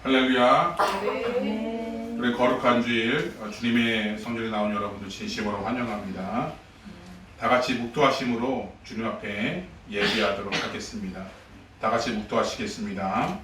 할렐루야. 네. 우리 거룩한 주일 주님의 성전에 나온 여러분들 진심으로 환영합니다. 다 같이 묵도하심으로 주님 앞에 예배하도록 하겠습니다. 다 같이 묵도하시겠습니다.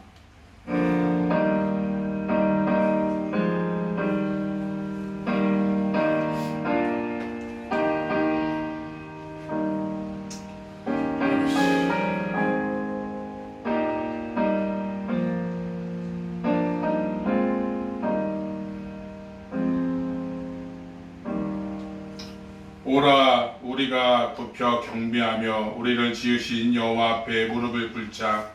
오라 우리가 굽혀 경배하며 우리를 지으신 여호와 앞에 무릎을 꿇자.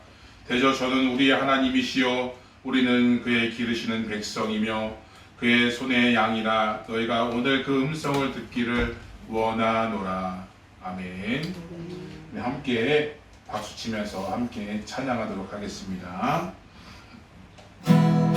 대저 저는 우리의 하나님이시요 우리는 그의 기르시는 백성이며 그의 손의 양이라. 너희가 오늘 그 음성을 듣기를 원하노라. 아멘. 네, 함께 박수치면서 함께 찬양하도록 하겠습니다. 나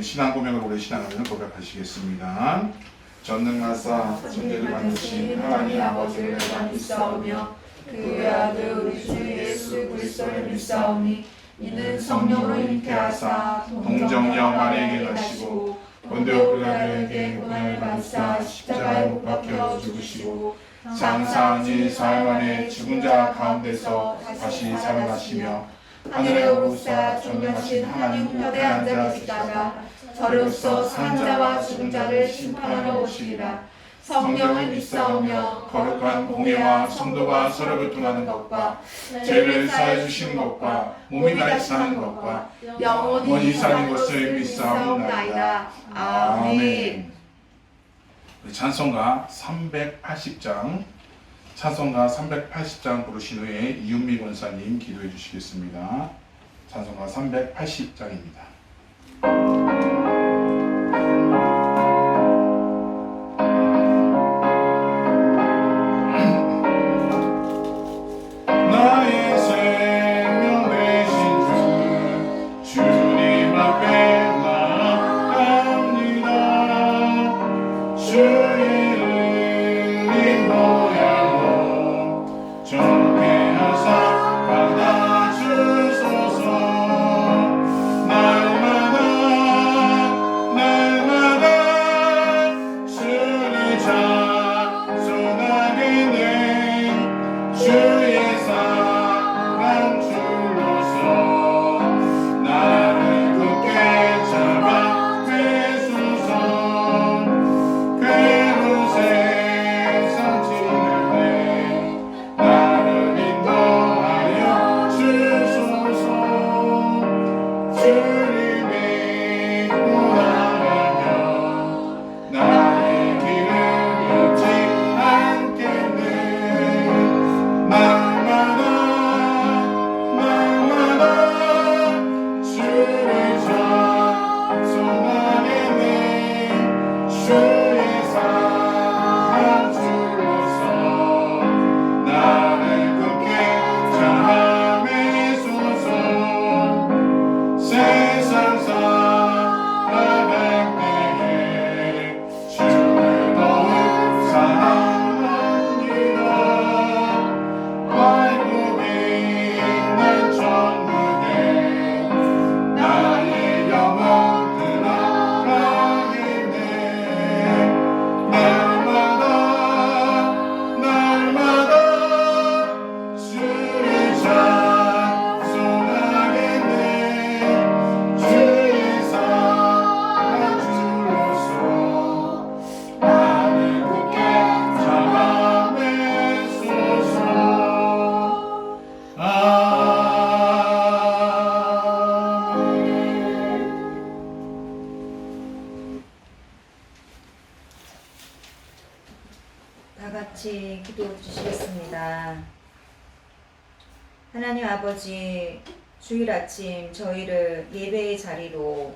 신앙 고백을 올해 신앙을 고백하시겠습니다. 전능하사 천대를 만드신 하나님 아버지를 믿사오며 그의 아들 우리 주 예수 그리스도를 믿사오니 이는 성령으로 잉태하사 동정녀 마리아에게 나시고 본디오 빌라도에게 고난을 받으사 십자가에 못 박혀 죽으시고 장사한 지 사흘 만에 죽은 자 가운데서 다시 살아나시며 하늘에 오르사 전능하신 하나님 우편에 앉아 계시다가 저로서 산 자와 죽은 자를 심판하러 오시리라. 성령을 믿사오며 거룩한 공예와 성도가 서로 교통하는 것과 죄를 사해 주시는 것과 몸이 다시 사는 것과 영원히 사는 것을 믿사옵나이다. 아멘. 찬송가 380장 찬송가 380장 부르신 후에 이윤미 권사님 기도해 주시겠습니다. 찬송가 380장입니다. 나의 생명 되신 주 주님 앞에 나아갑니다. 주의 은인 보혈로 정케하사 받아주소서. 날마다 주를 찬송하게 된 주의 사랑 줄로서 나를 굳게 잡아 주소서. 괴로운 세상 지날 때 나를 인도하여 주소서. 주를 믿고 나가며 나의 길을 잃지 않겠네. 날마다 주를 찬송하게 된 주의 사랑 줄로서 나를 굳게 잡아내소서. 세상 살아갈 때에 주를 더욱 사랑합니다. 밝고 빛난 천국에 나의 영혼 들어가겠네. 날마다 주를 찬송하겠네. 주의 사랑 줄로서 나를 굳게 잡아내소서. 아멘. 다 같이 기도해 주시겠습니다. 하나님 아버지, 주일 아침 저희를 예배의 자리로,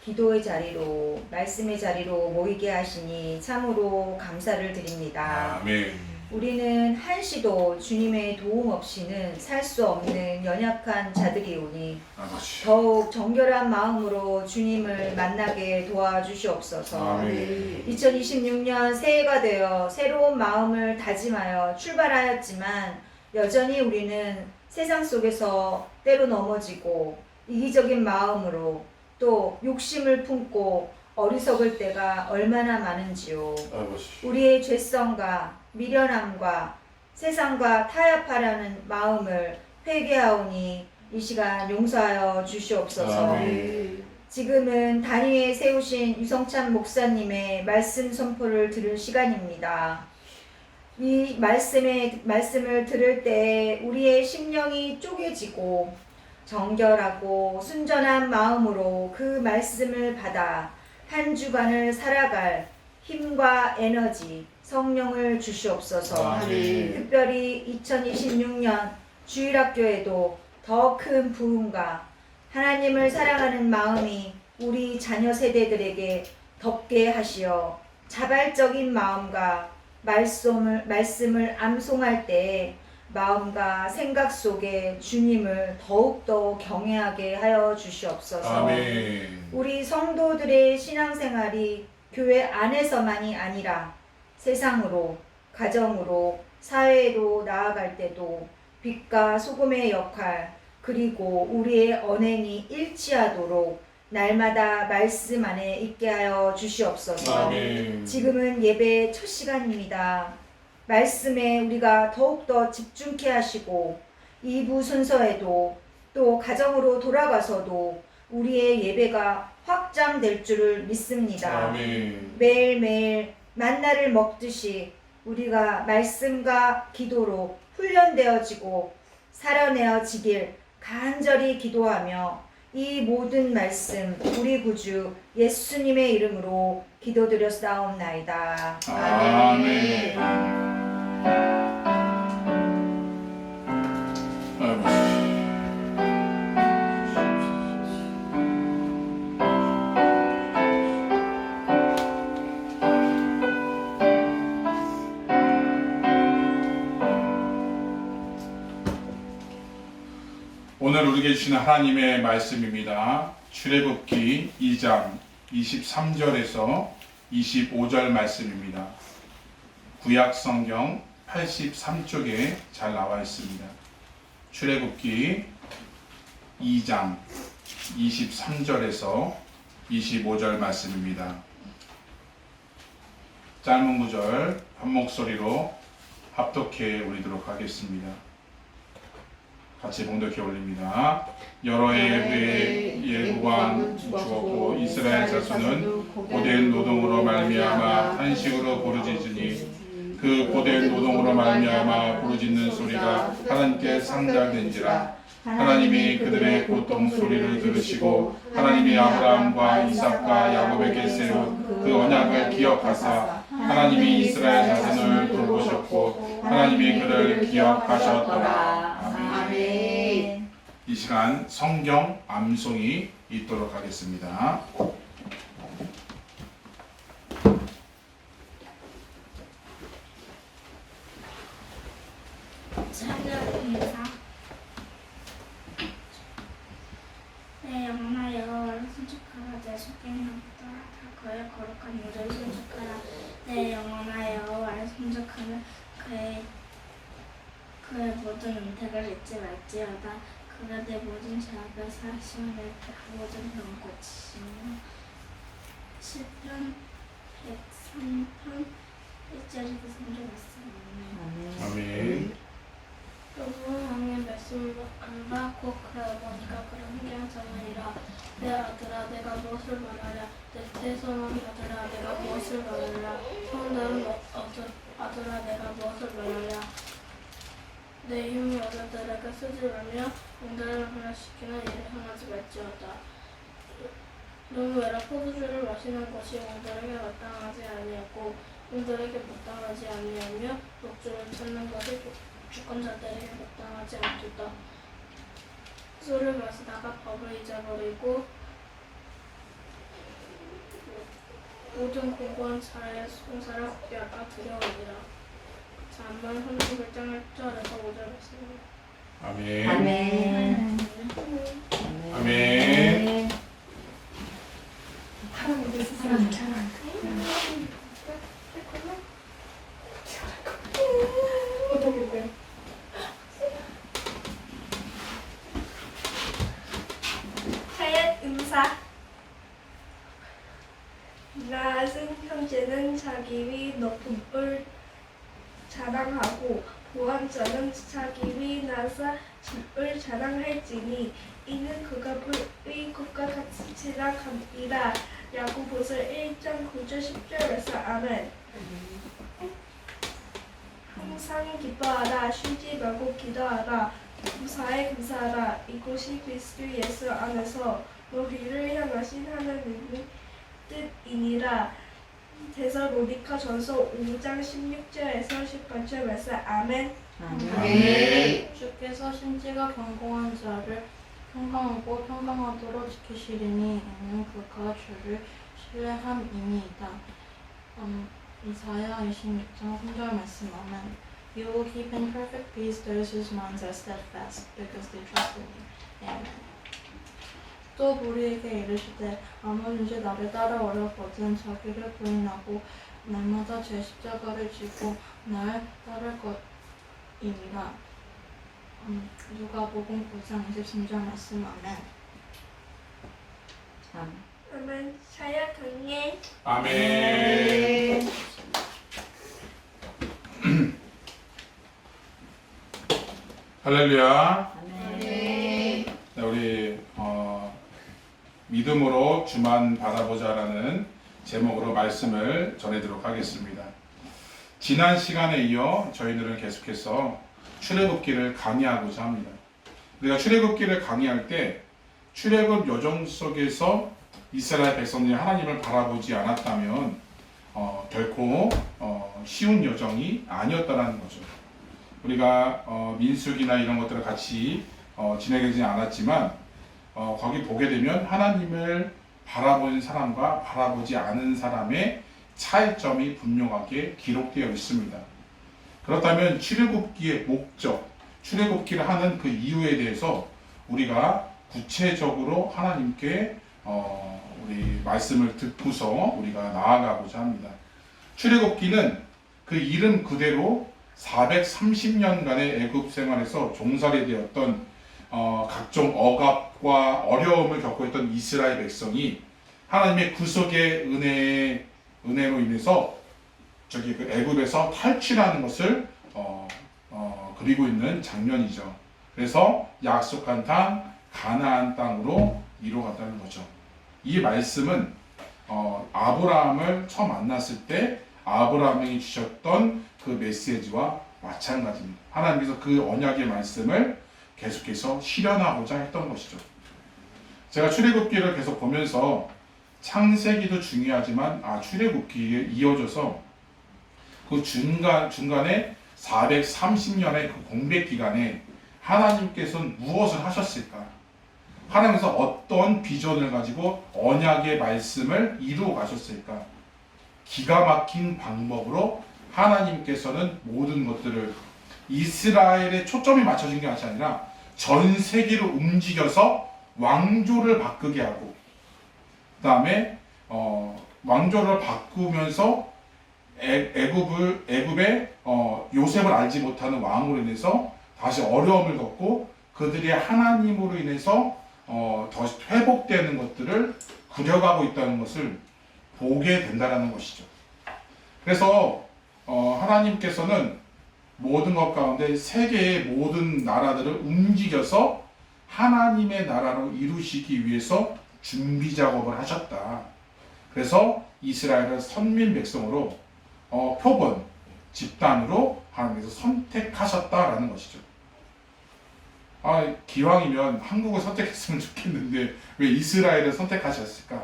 기도의 자리로, 말씀의 자리로 모이게 하시니 참으로 감사를 드립니다. 아멘. 우리는 한시도 주님의 도움 없이는 살 수 없는 연약한 자들이오니 아버지. 더욱 정결한 마음으로 주님을 만나게 도와주시옵소서. 아멘. 2026년 새해가 되어 새로운 마음을 다짐하여 출발하였지만 여전히 우리는 세상 속에서 때로 넘어지고 이기적인 마음으로 또 욕심을 품고 어리석을 때가 얼마나 많은지요. 아버지. 우리의 죄성과 미련함과 세상과 타협하려는 마음을 회개하오니 이 시간 용서하여 주시옵소서. 아멘. 지금은 단위에 세우신 유성찬 목사님의 말씀 선포를 들을 시간입니다. 이 말씀을 들을 때 우리의 심령이 쪼개지고 정결하고 순전한 마음으로 그 말씀을 받아 한 주간을 살아갈 힘과 에너지, 성령을 주시옵소서. 아멘. 특별히 2026년 주일학교에도 더 큰 부흥과 하나님을 사랑하는 마음이 우리 자녀 세대들에게 덮게 하시어 자발적인 마음과 말씀을 암송할 때 마음과 생각 속에 주님을 더욱더 경외하게 하여 주시옵소서. 아멘. 우리 성도들의 신앙생활이 교회 안에서만이 아니라 세상으로, 가정으로, 사회로 나아갈 때도 빛과 소금의 역할, 그리고 우리의 언행이 일치하도록 날마다 말씀 안에 있게 하여 주시옵소서. 아멘. 지금은 예배의 첫 시간입니다. 말씀에 우리가 더욱더 집중케 하시고 2부 순서에도 또 가정으로 돌아가서도 우리의 예배가 확장될 줄을 믿습니다. 아멘. 매일매일 만나를 먹듯이 우리가 말씀과 기도로 훈련되어지고 살아내어지길 간절히 기도하며 이 모든 말씀 우리 구주 예수님의 이름으로 기도드렸사옵나이다. 아멘. 오늘 우리에게 주신 하나님의 말씀입니다. 출애굽기 2장 23절에서 25절 말씀입니다. 구약 성경 83쪽에 잘 나와 있습니다. 출애굽기 2장 23절에서 25절 말씀입니다. 짧은 구절 한 목소리로 합독해 올리도록 하겠습니다. 같이 봉독해 올립니다. 여러 해 후에 예후가 죽었고 이스라엘 자손은 고된 노동으로 말미암아 한식으로 부르짖으니 그 고된 노동으로 말미암아 부르짖는 소리가 하나님께 상달된지라. 하나님이 그들의 고통 소리를 들으시고 하나님이 아브라함과 이삭과 야곱에게 세운 그 언약을 기억하사 하나님이 이스라엘 자손을 돌보셨고 하나님이 그를 기억하셨더라. 아멘. 이 시간 성경 암송이 있도록 하겠습니다. 찬양입니다. 내 영혼아 여호와를 순축하라. 내 속행을 붙들어 다 그의 거룩한 이름을 순축하라. 내 영혼아 여호와를 순축하라. 그의 모든 은택을 잊지 말지어다. 그가 내 모든 죄악을 사하시며 내 모든 병을 고치시며. 시편 103편 1절에서 3절 말씀. 아멘. 여호와의 말씀을 알라. 곧 그의 어머니가 그를 훈계하자니라. 내 아들아 내가 무엇을 말하랴. 내 태소한 아들아 내가 무엇을 말하랴. 성도는 아들아 내가 무엇을 말하랴. 내 힘이 여자들에게 쓰지 말며 용달을 분해시키는 일을 행하지 말지어다. 눈외라 포도주를 마시는 것이 용들에게 마땅하지 아니하고 용들에게 마땅하지 아니하며 녹주를 찾는 것이 주권자들에게 마땅하지 않도다. 술을 마시다가 법을 잊어버리고 모든 공고한 자의 송사를 걷게할까 두려우니라. 잠언 31장 1절에서 5절 말씀입니다. 아멘. 아멘. 아멘. 하얏 음사. 낮은 형제는 자기 위 높음을 자랑하고 보암자는 자기 위 낮아 짐을 자랑할지니 이는 그가 불의 것과 같이 지나감이라. 야고보서 1장 9절 10절에서 아멘. 항상 기뻐하라. 쉬지 말고 기도하라. 무사히 감사하라. 이곳이 그리스도 예수 안에서 너희를 향하신 하나님의 뜻이니라. 데살로니가 전서 5장 16절에서 18절 말씀. 아멘. 아멘. 주께서 신지가 견고한 자를 평강하고 평강하도록 지키시리니 이는 그가 주를 신뢰함이니이다. 이사야 26장 3절 말씀. 아멘. You will keep in perfect peace those whose minds are steadfast, because they trust in you. Amen. 또 우리에게 이르시되 아무든지 나를 따라오려거든 자기를 부인하고 날마다 제 십자가를 지고 날 따를 것이니라. 누가복음 9장 23절 말씀. 아멘. 아멘. 아멘. 사야 강해. 아멘. 할렐루야. 아멘. 네. 네, 우리 믿음으로 주만 바라보자라는 제목으로 말씀을 전해드리도록 하겠습니다. 지난 시간에 이어 저희들은 계속해서 출애굽기를 강의하고자 합니다. 우리가 출애굽기를 강의할 때 출애굽 여정 속에서 이스라엘 백성들이 하나님을 바라보지 않았다면 결코 쉬운 여정이 아니었다는 거죠. 우리가 민수기나 이런 것들을 같이 진행하지 않았지만 거기 보게 되면 하나님을 바라보는 사람과 바라보지 않은 사람의 차이점이 분명하게 기록되어 있습니다. 그렇다면 출애굽기의 목적, 출애굽기를 하는 그 이유에 대해서 우리가 구체적으로 하나님께 우리 말씀을 듣고서 우리가 나아가고자 합니다. 출애굽기는 그 이름 그대로 430년간의 애굽 생활에서 종살이 되었던 각종 억압과 어려움을 겪고 있던 이스라엘 백성이 하나님의 구속의 은혜로 인해서 그 애굽에서 탈출하는 것을 그리고 있는 장면이죠. 그래서 약속한 땅 가나안 땅으로 이루어갔다는 거죠. 이 말씀은 아브라함을 처음 만났을 때 아브라함이 주셨던 그 메시지와 마찬가지입니다. 하나님께서 그 언약의 말씀을 계속해서 실현하고자 했던 것이죠. 제가 출애굽기를 계속 보면서 창세기도 중요하지만 출애굽기에 이어져서 그 중간에 430년의 그 공백 기간에 하나님께서는 무엇을 하셨을까? 하나님께서 어떤 비전을 가지고 언약의 말씀을 이루어 가셨을까? 기가 막힌 방법으로 하나님께서는 모든 것들을 이스라엘에 초점이 맞춰진 게 아니라 전 세계로 움직여서 왕조를 바꾸게 하고 그 다음에 왕조를 바꾸면서 애굽의 요셉을 알지 못하는 왕으로 인해서 다시 어려움을 겪고 그들이 하나님으로 인해서 더 회복되는 것들을 그려가고 있다는 것을 보게 된다는 것이죠. 그래서 하나님께서는 모든 것 가운데 세계의 모든 나라들을 움직여서 하나님의 나라로 이루시기 위해서 준비 작업을 하셨다. 그래서 이스라엘을 선민 백성으로 표본, 집단으로 하나님께서 선택하셨다라는 것이죠. 기왕이면 한국을 선택했으면 좋겠는데 왜 이스라엘을 선택하셨을까?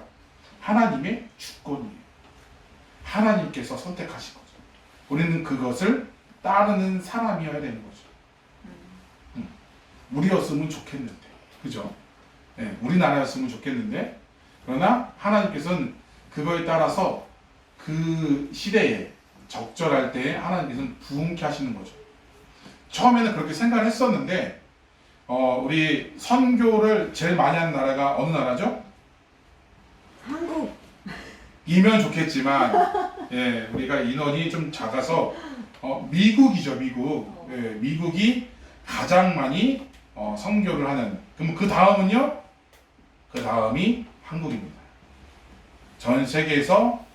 하나님의 주권이에요. 하나님께서 선택하신 거죠. 우리는 그것을 따르는 사람이어야 되는 거죠. 우리였으면 좋겠는데, 그죠? 네, 우리나라였으면 좋겠는데, 그러나 하나님께서는 그거에 따라서 그 시대에 적절할 때 하나님께서는 부흥케 하시는 거죠. 처음에는 그렇게 생각을 했었는데, 우리 선교를 제일 많이 하는 나라가 어느 나라죠? 한국. 이면 좋겠지만, 예, 우리가 인원이 좀 작아서 미국이죠, 미국. 예, 미국이 가장 많이 선교를 하는. 그럼 그 다음은요? 그 다음이 한국입니다. 전 세계에서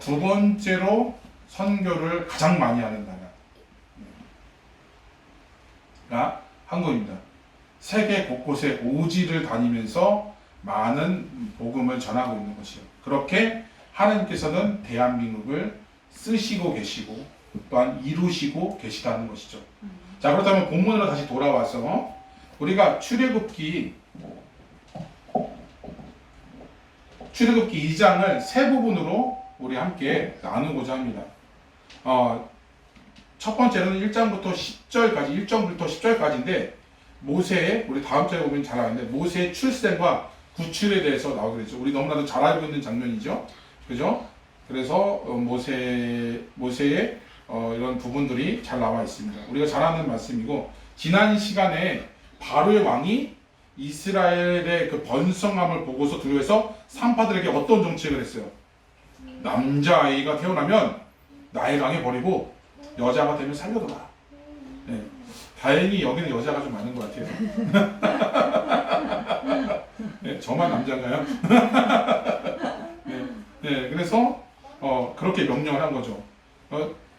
두 번째로 선교를 가장 많이 하는 나라가 한국입니다. 세계 곳곳에 오지를 다니면서 많은 복음을 전하고 있는 것이요. 그렇게 하나님께서는 대한민국을 쓰시고 계시고 또한 이루시고 계시다는 것이죠. 자, 그렇다면 본문으로 다시 돌아와서 우리가 출애굽기 2장을 세 부분으로 우리 함께 나누고자 합니다. 첫 번째는 1장부터 10절까지, 1절부터 10절까지인데 모세의, 우리 다음 절에 보면 잘 아는데 모세의 출생과 구출에 대해서 나오게 되죠. 우리 너무나도 잘 알고 있는 장면이죠. 그죠? 그래서 모세의 이런 부분들이 잘 나와 있습니다. 우리가 잘 아는 말씀이고, 지난 시간에 바로의 왕이 이스라엘의 그 번성함을 보고서 두려워해서 산파들에게 어떤 정책을 했어요? 남자아이가 태어나면 나일강에 버리고 여자가 되면 살려둬라. 네. 다행히 여기는 여자가 좀 많은 것 같아요. 네, 저만 남자인가요? 네, 그래서 그렇게 명령을 한 거죠.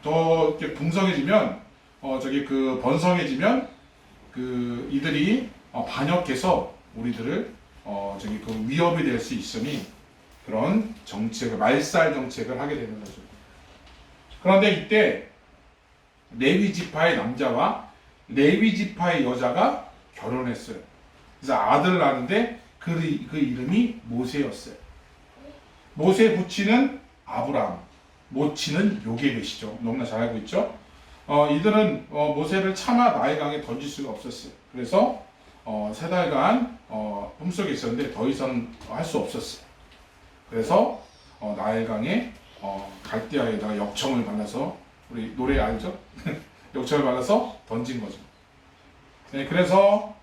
더 이렇게 풍성해지면 저기 그 번성해지면 그 이들이 반역해서 우리들을 저기 그 위협이 될 수 있으니 그런 정책을 말살 정책을 하게 되는 거죠. 그런데 이때 레위 지파의 남자와 레위 지파의 여자가 결혼했어요. 그래서 아들을 낳았는데 그 이름이 모세였어요. 모세 부친은 아브라함, 모친은 요게벳이죠. 너무나 잘 알고 있죠. 이들은 모세를 차마 나일강에 던질 수가 없었어요. 그래서 3달간 품속에 있었는데 더 이상 할 수 없었어요. 그래서 나일강에 갈대아에다가 역청을 발라서, 우리 노래 알죠? 역청을 발라서 던진 거죠. 네, 그래서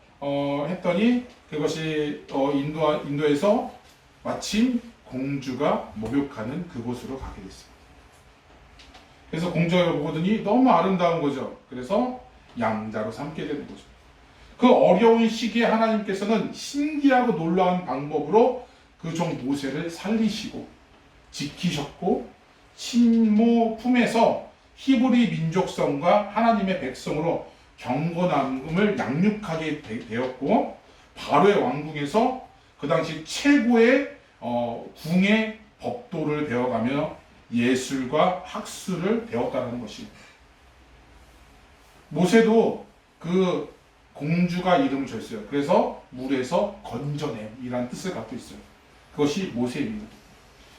했더니 그것이 인도에서 마침 공주가 목욕하는 그곳으로 가게 됐습니다. 그래서 공주가 보더니 너무 아름다운 거죠. 그래서 양자로 삼게 되는 거죠. 그 어려운 시기에 하나님께서는 신기하고 놀라운 방법으로 그 종 모세를 살리시고 지키셨고, 친모 품에서 히브리 민족성과 하나님의 백성으로 경건함을 양육하게 되었고, 바로의 왕궁에서 그 당시 최고의 궁의 법도를 배워가며 예술과 학술을 배웠다는 것입니다. 모세도 그 공주가 이름을 줬어요. 그래서 물에서 건져냄이라는 뜻을 갖고 있어요. 그것이 모세입니다.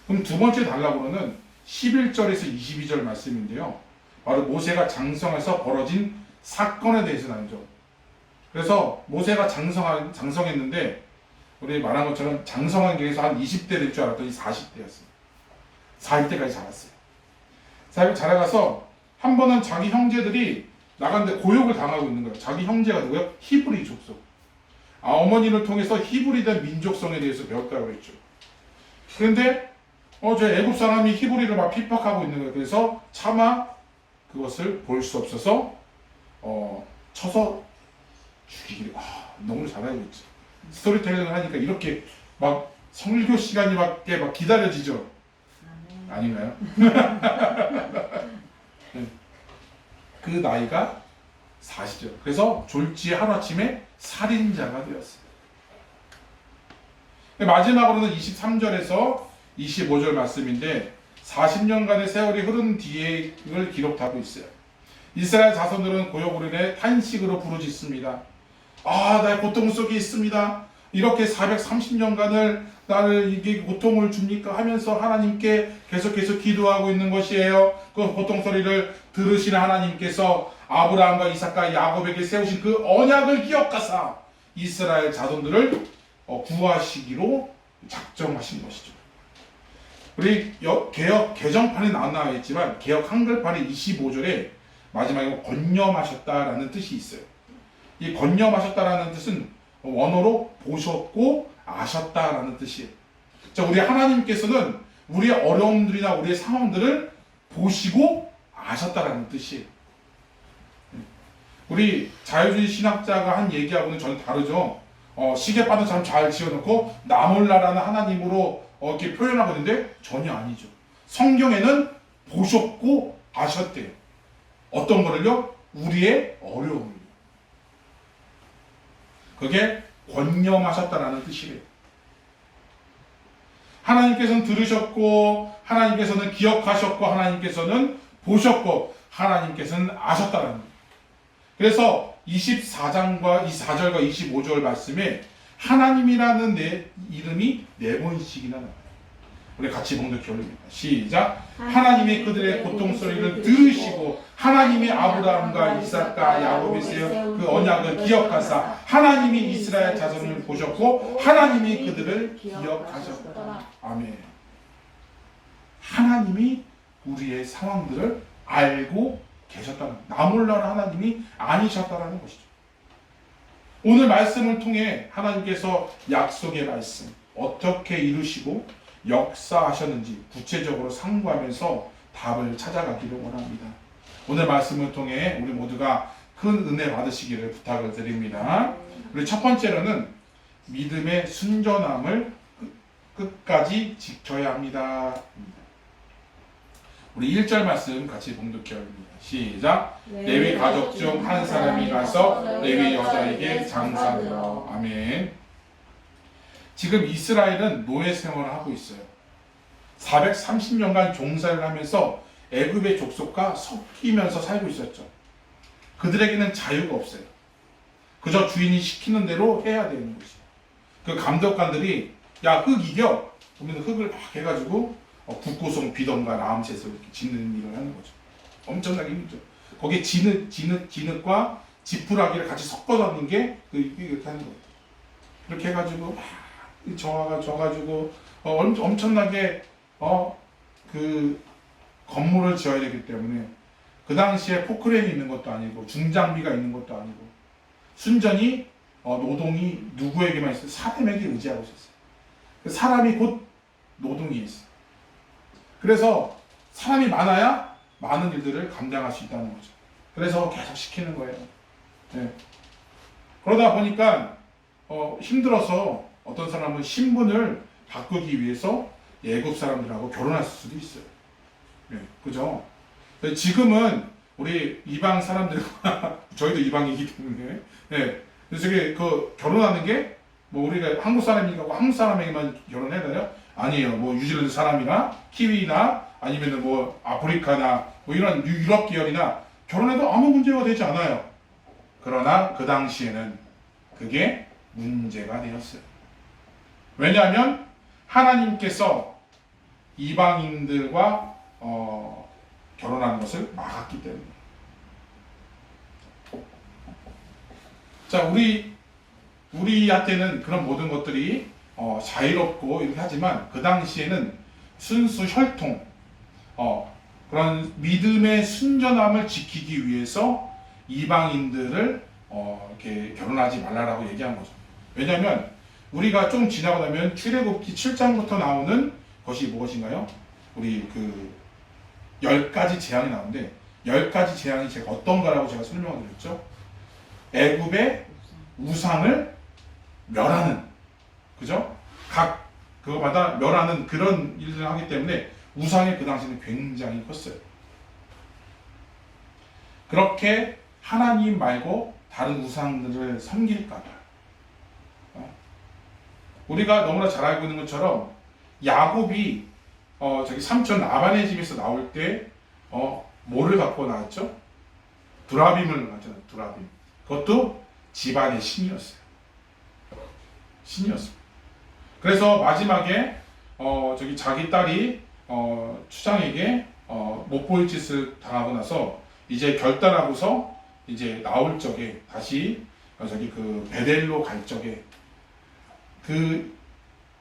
그럼 두 번째 단락으로는 11절에서 22절 말씀인데요. 바로 모세가 장성해서 벌어진 사건에 대해서 나누죠. 그래서 모세가 장성했는데, 우리 말한 것처럼 장성한 게 한 20대 될 줄 알았더니 40대였어요. 40대까지 자랐어요. 자라가서 한 번은 자기 형제들이 나갔는데 고욕을 당하고 있는 거예요. 자기 형제가 누구예요? 히브리 족속. 어머니를 통해서 히브리된 민족성에 대해서 배웠다고 했죠. 그런데 저 애굽 사람이 히브리를 막 핍박하고 있는 거예요. 그래서 차마 그것을 볼 수 없어서 쳐서 죽이기를. 너무 잘 알고 있죠. 스토리텔링을 하니까 이렇게 막 설교 시간이 막 기다려지죠. 아닌가요? 그 나이가 40절. 그래서 졸지에 하루아침에 살인자가 되었어요. 마지막으로는 23절에서 25절 말씀인데, 40년간의 세월이 흐른 뒤에를 기록하고 있어요. 이스라엘 자손들은 고역으로 인해 탄식으로 부르짖습니다. 나의 고통 속에 있습니다. 이렇게 430년간을 나를 이게 고통을 줍니까? 하면서 하나님께 계속해서 기도하고 있는 것이에요. 그 고통 소리를 들으시는 하나님께서 아브라함과 이삭과 야곱에게 세우신 그 언약을 기억하사 이스라엘 자손들을 구하시기로 작정하신 것이죠. 우리 개역 개정판에 나와 있지만 개역 한글판의 25절에 마지막에 권념하셨다라는 뜻이 있어요. 이 권념하셨다라는 뜻은 원어로 보셨고 아셨다라는 뜻이에요. 자, 우리 하나님께서는 우리의 어려움들이나 우리의 상황들을 보시고 아셨다라는 뜻이에요. 우리 자유주의 신학자가 한 얘기하고는 전혀 다르죠. 시계바늘 참 잘 지어놓고 나 몰라라는 하나님으로 이렇게 표현하고 있는데 전혀 아니죠. 성경에는 보셨고 아셨대요. 어떤 거를요? 우리의 어려움을. 그게 권념하셨다라는 뜻이래요. 하나님께서는 들으셨고, 하나님께서는 기억하셨고, 하나님께서는 보셨고, 하나님께서는 아셨다라는 거예요. 그래서 24장과 24절과 25절 말씀에 하나님이라는 내 이름이 4번씩이나 나와요. 우리 같이 봉독해 올립니다. 시작. 하나님이 그들의 고통 소리를 들으시고 하나님이 아브라함과 이삭과 야곱에 세운 그 언약을 기억하사 하나님이 이스라엘 자손을 보셨고 하나님이 그들을 기억하셨다. 아멘. 하나님이 우리의 상황들을 알고 계셨다는, 나 몰라라 하나님이 아니셨다라는 것이죠. 오늘 말씀을 통해 하나님께서 약속의 말씀 어떻게 이루시고 역사하셨는지 구체적으로 상고하면서 답을 찾아가기를 원합니다. 오늘 말씀을 통해 우리 모두가 큰 은혜 받으시기를 부탁을 드립니다. 우리 첫 번째로는 믿음의 순전함을 끝까지 지켜야 합니다. 우리 1절 말씀 같이 봉독해 옵니다. 시작. 레위 가족 중 한 사람이 가서 레위 여자에게 장사되라. 아멘. 지금 이스라엘은 노예 생활을 하고 있어요. 430년간 종살이를 하면서 애굽의 족속과 섞이면서 살고 있었죠. 그들에게는 자유가 없어요. 그저 주인이 시키는 대로 해야 되는 것이에요. 그 감독관들이 야, 흙 이겨! 그러면 흙을 막 해가지고 북고성 비던가 라암셋을 이렇게 짓는 일을 하는 거죠. 엄청나게 힘들죠. 거기에 진흙과 지푸라기를 같이 섞어서 하는 게 이렇게 하는 거예요. 이렇게 해가지고 막 져가지고 엄청나게 그 건물을 지어야 되기 때문에 그 당시에 포크레인이 있는 것도 아니고 중장비가 있는 것도 아니고 순전히 노동이 누구에게만 있어요? 사람에게 의지하고 있었어요. 사람이 곧 노동이 있어요. 그래서 사람이 많아야 많은 일들을 감당할 수 있다는 거죠. 그래서 계속 시키는 거예요. 네. 그러다 보니까 힘들어서 어떤 사람은 신분을 바꾸기 위해서 애굽 사람들하고 결혼할 수도 있어요. 네. 그죠? 지금은 우리 이방 사람들과 저희도 이방이기 때문에 네. 그래서 그 결혼하는 게 뭐 우리가 한국 사람이니까 한국 사람에게만 결혼해야 되나요? 아니에요. 뭐 뉴질랜드 사람이나 키위나 아니면은 뭐 아프리카나 뭐 이런 유럽 계열이나 결혼해도 아무 문제가 되지 않아요. 그러나 그 당시에는 그게 문제가 되었어요. 왜냐하면 하나님께서 이방인들과 결혼하는 것을 막았기 때문에. 자, 우리한테는 그런 모든 것들이 자유롭고 이렇게 하지만 그 당시에는 순수 혈통, 그런 믿음의 순전함을 지키기 위해서 이방인들을 이렇게 결혼하지 말라라고 얘기한 거죠. 왜냐하면 우리가 좀 지나고 나면 출애굽기 7장부터 나오는 것이 무엇인가요? 우리 그 10가지 재앙이 나오는데 10가지 재앙이 제가 어떤 거라고 제가 설명을 드렸죠. 애굽의 우상을 멸하는, 그죠? 각 그거마다 멸하는 그런 일들을 하기 때문에 우상이 그 당시에는 굉장히 컸어요. 그렇게 하나님 말고 다른 우상들을 섬길까 봐요. 우리가 너무나 잘 알고 있는 것처럼 야곱이 저기 삼촌 라반의 집에서 나올 때 뭐를 갖고 나왔죠? 두라빔을 갖잖아요. 두라빔. 그것도 집안의 신이었어요. 신이었습니다. 그래서 마지막에 저기 자기 딸이 추장에게 못 보일 짓을 당하고 나서 이제 결단하고서 이제 나올 적에 다시 저기 그 베델로 갈 적에 그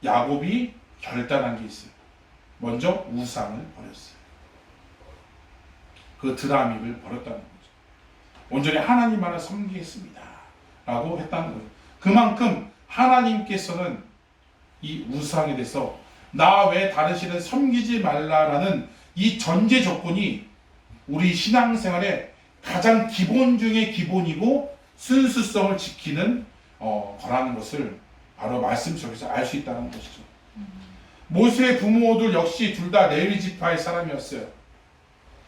야곱이 결단한 게 있어요. 먼저 우상을 버렸어요. 그 드라밈을 버렸다는 거죠. 온전히 하나님만을 섬기겠습니다 라고 했다는 거예요. 그만큼 하나님께서는 이 우상에 대해서 나 외 다른 신은 섬기지 말라라는 이 전제 조건이 우리 신앙생활의 가장 기본 중의 기본이고 순수성을 지키는 거라는 것을 바로 말씀 속에서 알 수 있다는 것이죠. 모세의 부모들 역시 둘 다 레위 지파의 사람이었어요.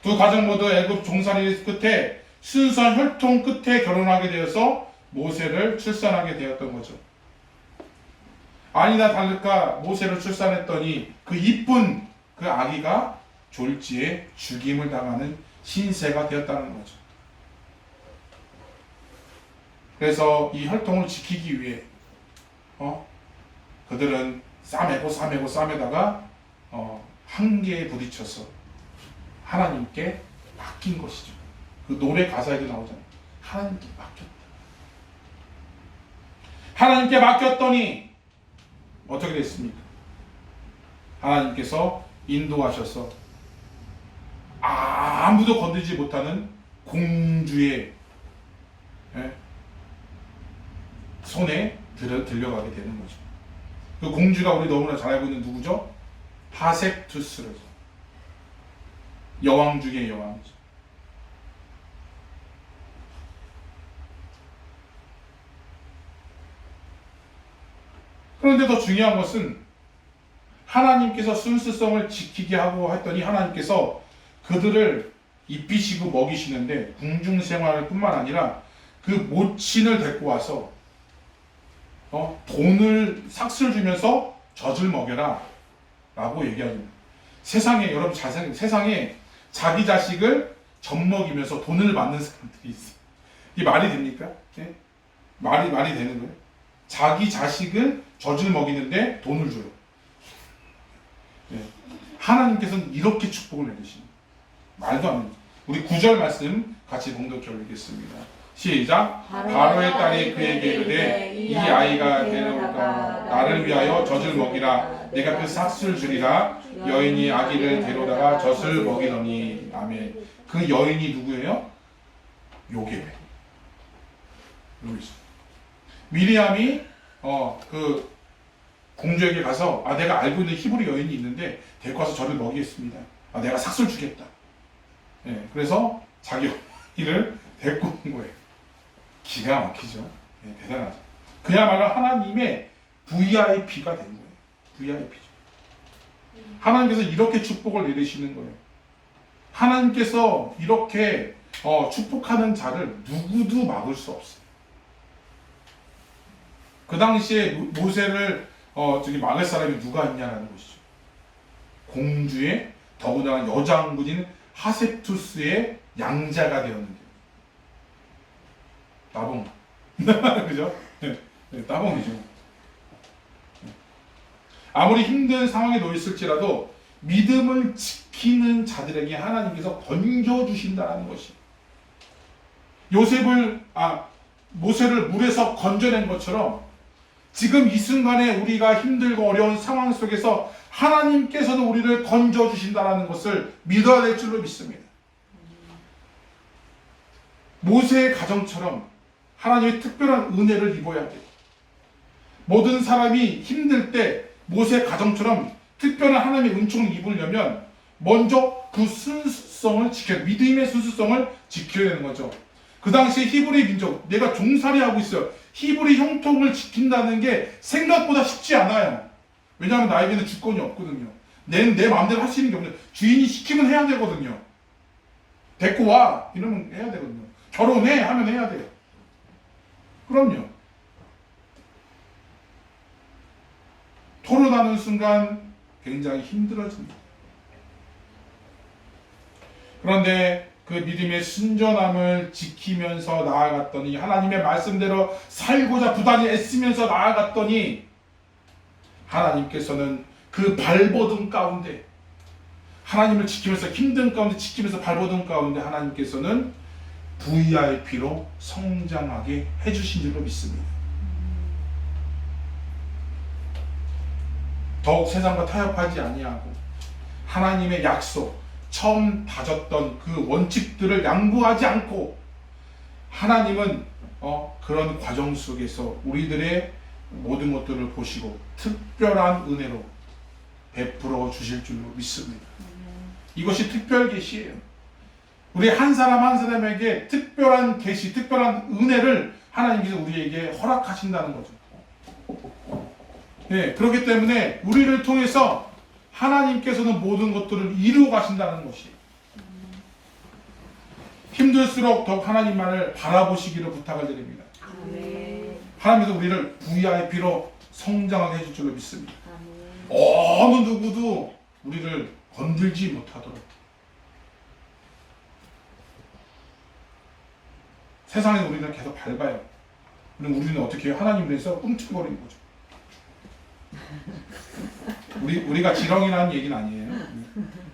두 가정 모두 애굽 종살이 끝에 순수한 혈통 끝에 결혼하게 되어서 모세를 출산하게 되었던 거죠. 아니나 다를까 모세를 출산했더니 그 이쁜 그 아기가 졸지에 죽임을 당하는 신세가 되었다는 거죠. 그래서 이 혈통을 지키기 위해 그들은 싸매다가 한계에 부딪혀서 하나님께 맡긴 것이죠. 그 노래 가사에도 나오잖아요. 하나님께 맡겼다. 하나님께 맡겼더니 어떻게 됐습니까? 하나님께서 인도하셔서 아무도 건드리지 못하는 공주의 손에 들려가게 되는 거죠. 그 공주가 우리 너무나 잘 알고 있는 누구죠? 하셉투스죠. 여왕 중의 여왕이죠. 그런데 더 중요한 것은 하나님께서 순수성을 지키게 하고 했더니 하나님께서 그들을 입히시고 먹이시는데 궁중 생활을 뿐만 아니라 그 모친을 데리고 와서 돈을 삭슬 주면서 젖을 먹여라 라고 얘기합니다. 세상에 여러분 잘 생각해요. 세상에 자기 자식을 젖먹이면서 돈을 받는 사람들이 있어요. 이게 말이 됩니까? 네? 말이 되는 거예요? 자기 자식을 젖을 먹이는데 돈을 줘요. 네. 하나님께서는 이렇게 축복을 내리십니다. 말도 안 됩니다. 우리 9절 말씀 같이 봉독해 올리겠습니다. 시작. 바로의 딸이 그에게 이르되 이 아이가 데려오다 나를 위하여 젖을 먹이라. 내가 그 삭슬 주리라. 여인이 아기를 데려다가 젖을 먹이더니. 아멘. 그 여인이 누구예요? 요게벳. 미리암이 그 공주에게 가서 내가 알고 있는 히브리 여인이 있는데 데리고 와서 저를 먹이겠습니다. 내가 삭슬 주겠다. 네, 그래서 자기 어머니를 데리고 온 거예요. 기가 막히죠. 네, 대단하죠. 그야말로 하나님의 VIP가 된 거예요. VIP죠. 하나님께서 이렇게 축복을 내리시는 거예요. 하나님께서 이렇게 축복하는 자를 누구도 막을 수 없어요. 그 당시에 모세를 막을 사람이 누가 있냐라는 것이죠. 공주의 더군다나 여장군인 하셉투스의 양자가 되었는데 따봉 그죠? 네, 따봉이죠. 아무리 힘든 상황에 놓였을지라도 믿음을 지키는 자들에게 하나님께서 건져주신다는 것이 모세를 물에서 건져낸 것처럼 지금 이 순간에 우리가 힘들고 어려운 상황 속에서 하나님께서는 우리를 건져주신다는 것을 믿어야 될 줄로 믿습니다. 모세의 가정처럼 하나님의 특별한 은혜를 입어야 돼요. 모든 사람이 힘들 때 모세의 가정처럼 특별한 하나님의 은총을 입으려면 먼저 그 순수성을 믿음의 순수성을 지켜야 되는 거죠. 그 당시에 히브리 민족, 내가 종살이하고 있어요. 히브리 형통을 지킨다는 게 생각보다 쉽지 않아요. 왜냐하면 나에게는 주권이 없거든요. 내 마음대로 할 수 있는 게 없는데 주인이 시키면 해야 되거든요. 데리고 와 이러면 해야 되거든요. 결혼해 하면 해야 돼요. 그럼요. 토론하는 순간 굉장히 힘들어집니다. 그런데 그 믿음의 순전함을 지키면서 나아갔더니 하나님의 말씀대로 살고자 부단히 애쓰면서 나아갔더니 하나님께서는 그 발버둥 가운데 하나님을 지키면서 힘든 가운데 지키면서 발버둥 가운데 하나님께서는 VIP로 성장하게 해주신 줄로 믿습니다. 더욱 세상과 타협하지 아니하고 하나님의 약속 처음 다졌던 그 원칙들을 양보하지 않고 하나님은 그런 과정 속에서 우리들의 모든 것들을 보시고 특별한 은혜로 베풀어 주실 줄로 믿습니다. 이것이 특별 계시예요. 우리 한 사람 한 사람에게 특별한 계시, 특별한 은혜를 하나님께서 우리에게 허락하신다는 거죠. 네, 그렇기 때문에 우리를 통해서 하나님께서는 모든 것들을 이루어 가신다는 것이 힘들수록 더욱 하나님만을 바라보시기를 부탁을 드립니다. 아멘. 하나님께서 우리를 VIP로 성장하게 해줄 줄로 믿습니다. 아멘. 어느 누구도 우리를 건들지 못하도록 세상에 우리는 계속 밟아요. 그럼 우리는 어떻게 해요? 하나님을 위해서 꿈틀거리는 거죠. 우리가 지렁이라는 얘기는 아니에요.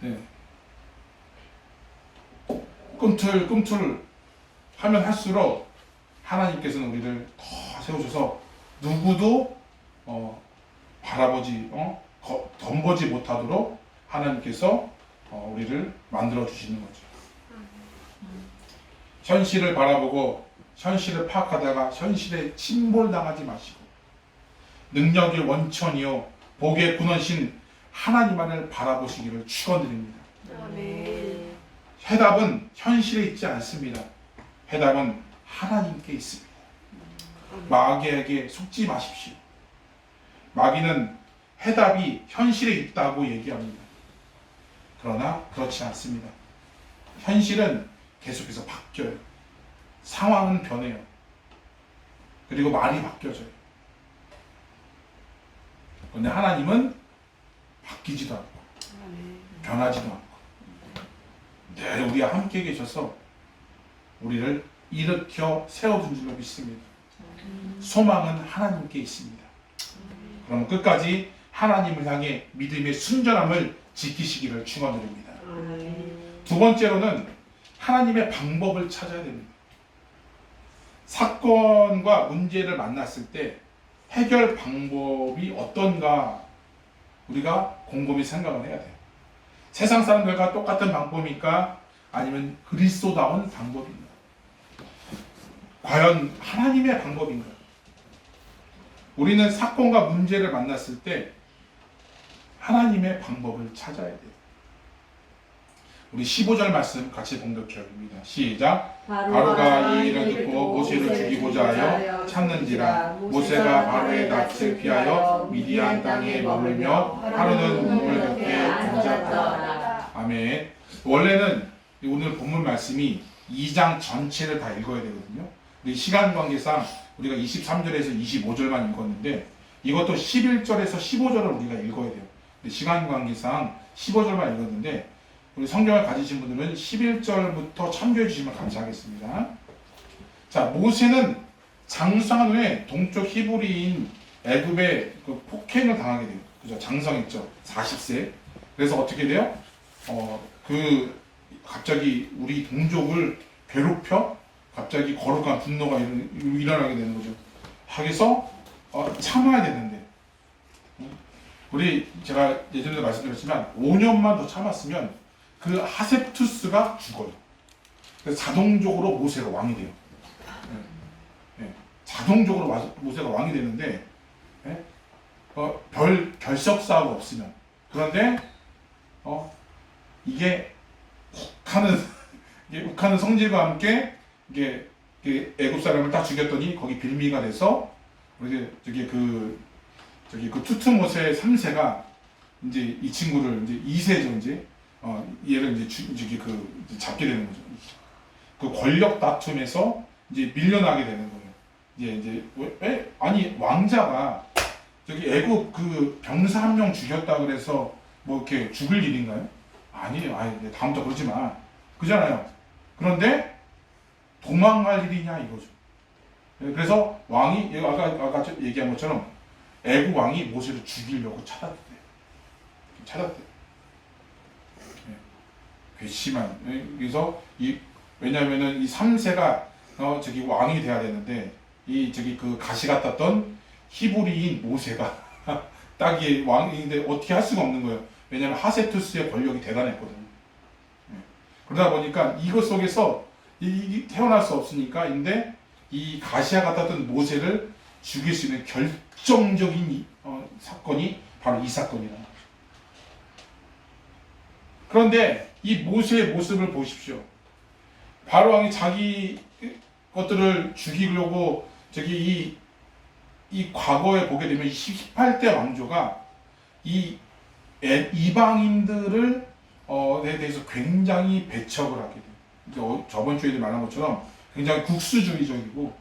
네. 꿈틀 하면 할수록 하나님께서는 우리를 더 세우셔서 누구도 바라보지 덤보지 못하도록 하나님께서 우리를 만들어 주시는 거죠. 현실을 바라보고 현실을 파악하다가 현실에 침몰당하지 마시고 능력의 원천이요 복의 근원신 하나님만을 바라보시기를 축원드립니다. 아멘. 해답은 현실에 있지 않습니다. 해답은 하나님께 있습니다. 마귀에게 속지 마십시오. 마귀는 해답이 현실에 있다고 얘기합니다. 그러나 그렇지 않습니다. 현실은 계속해서 바뀌어요. 상황은 변해요. 그리고 말이 바뀌어져요. 그런데 하나님은 바뀌지도 않고 변하지도 않고 늘 우리와 함께 계셔서 우리를 일으켜 세워준 줄로 믿습니다. 소망은 하나님께 있습니다. 그럼 끝까지 하나님을 향해 믿음의 순전함을 지키시기를 축원드립니다. 두 번째로는 하나님의 방법을 찾아야 됩니다. 사건과 문제를 만났을 때 해결 방법이 어떤가 우리가 곰곰이 생각을 해야 돼요. 세상 사람들과 똑같은 방법입니까? 아니면 그리스도다운 방법인가? 과연 하나님의 방법인가? 우리는 사건과 문제를 만났을 때 하나님의 방법을 찾아야 돼요. 우리 15절 말씀 같이 봉독해봅니다. 시작. 바로가 이 일을 듣고 모세를 죽이고자 하여 찾는지라 모세가 바로의 낯을 피하여 미디안 땅에 머물며 하루는 눈물 겹게 앉았다. 아멘. 원래는 오늘 본문 말씀이 2장 전체를 다 읽어야 되거든요. 근데 시간 관계상 우리가 23절에서 25절만 읽었는데 이것도 11절에서 15절을 우리가 읽어야 돼요. 근데 시간 관계상 15절만 읽었는데 우리 성경을 가지신 분들은 11절부터 참조해 주시면 감사하겠습니다. 자, 모세는 장수한 후에 동쪽 히브리인 애굽에 그 폭행을 당하게 돼요. 그죠? 장성했죠. 40세. 그래서 어떻게 돼요? 갑자기 우리 동족을 괴롭혀 갑자기 거룩한 분노가 일어나게 되는 거죠. 하기서 참아야 되는데 우리 제가 예전에도 말씀드렸지만 5년만 더 참았으면 그 하셉투스가 죽어요. 그래서 자동적으로 모세가 왕이 돼요. 자동적으로 모세가 왕이 되는데 별 결석사가 없으면 그런데 이게 욱하는 성질과 함께 이게 애굽 사람을 딱 죽였더니 거기 빌미가 돼서 그 투트모세 3세가 이제 이 친구를 이제 2세죠 이제 얘를 이제 잡게 되는 거죠. 그 권력 다툼에서 이제 밀려나게 되는 거예요. 이제 왜? 아니 왕자가 저기 애굽 그 병사 한 명 죽였다 그래서 뭐 이렇게 죽을 일인가요? 아니에요. 다음부터 그러지 마. 그잖아요. 그런데 도망갈 일이냐 이거죠. 그래서 왕이 아까 얘기한 것처럼 애굽 왕이 모세를 죽이려고 찾았대요. 괘씸한. 그래서 왜냐면은 이 3세가 저기 왕이 돼야 되는데 그 가시 같았던 히브리인 모세가 딱이 왕인데 어떻게 할 수가 없는 거예요. 왜냐면 하세투스의 권력이 대단했거든요. 그러다 보니까 이것 속에서 태어날 수 없으니까 근데 이 가시와 같았던 모세를 죽일 수 있는 결정적인 사건이 바로 이 사건이다. 그런데 이 모세의 모습을 보십시오. 바로 왕이 자기 것들을 죽이려고 이 과거에 보게 되면 18대 왕조가 이 이방인들을 에 대해서 굉장히 배척을 하게 돼요. 저번 주에도 말한 것처럼 굉장히 국수주의적이고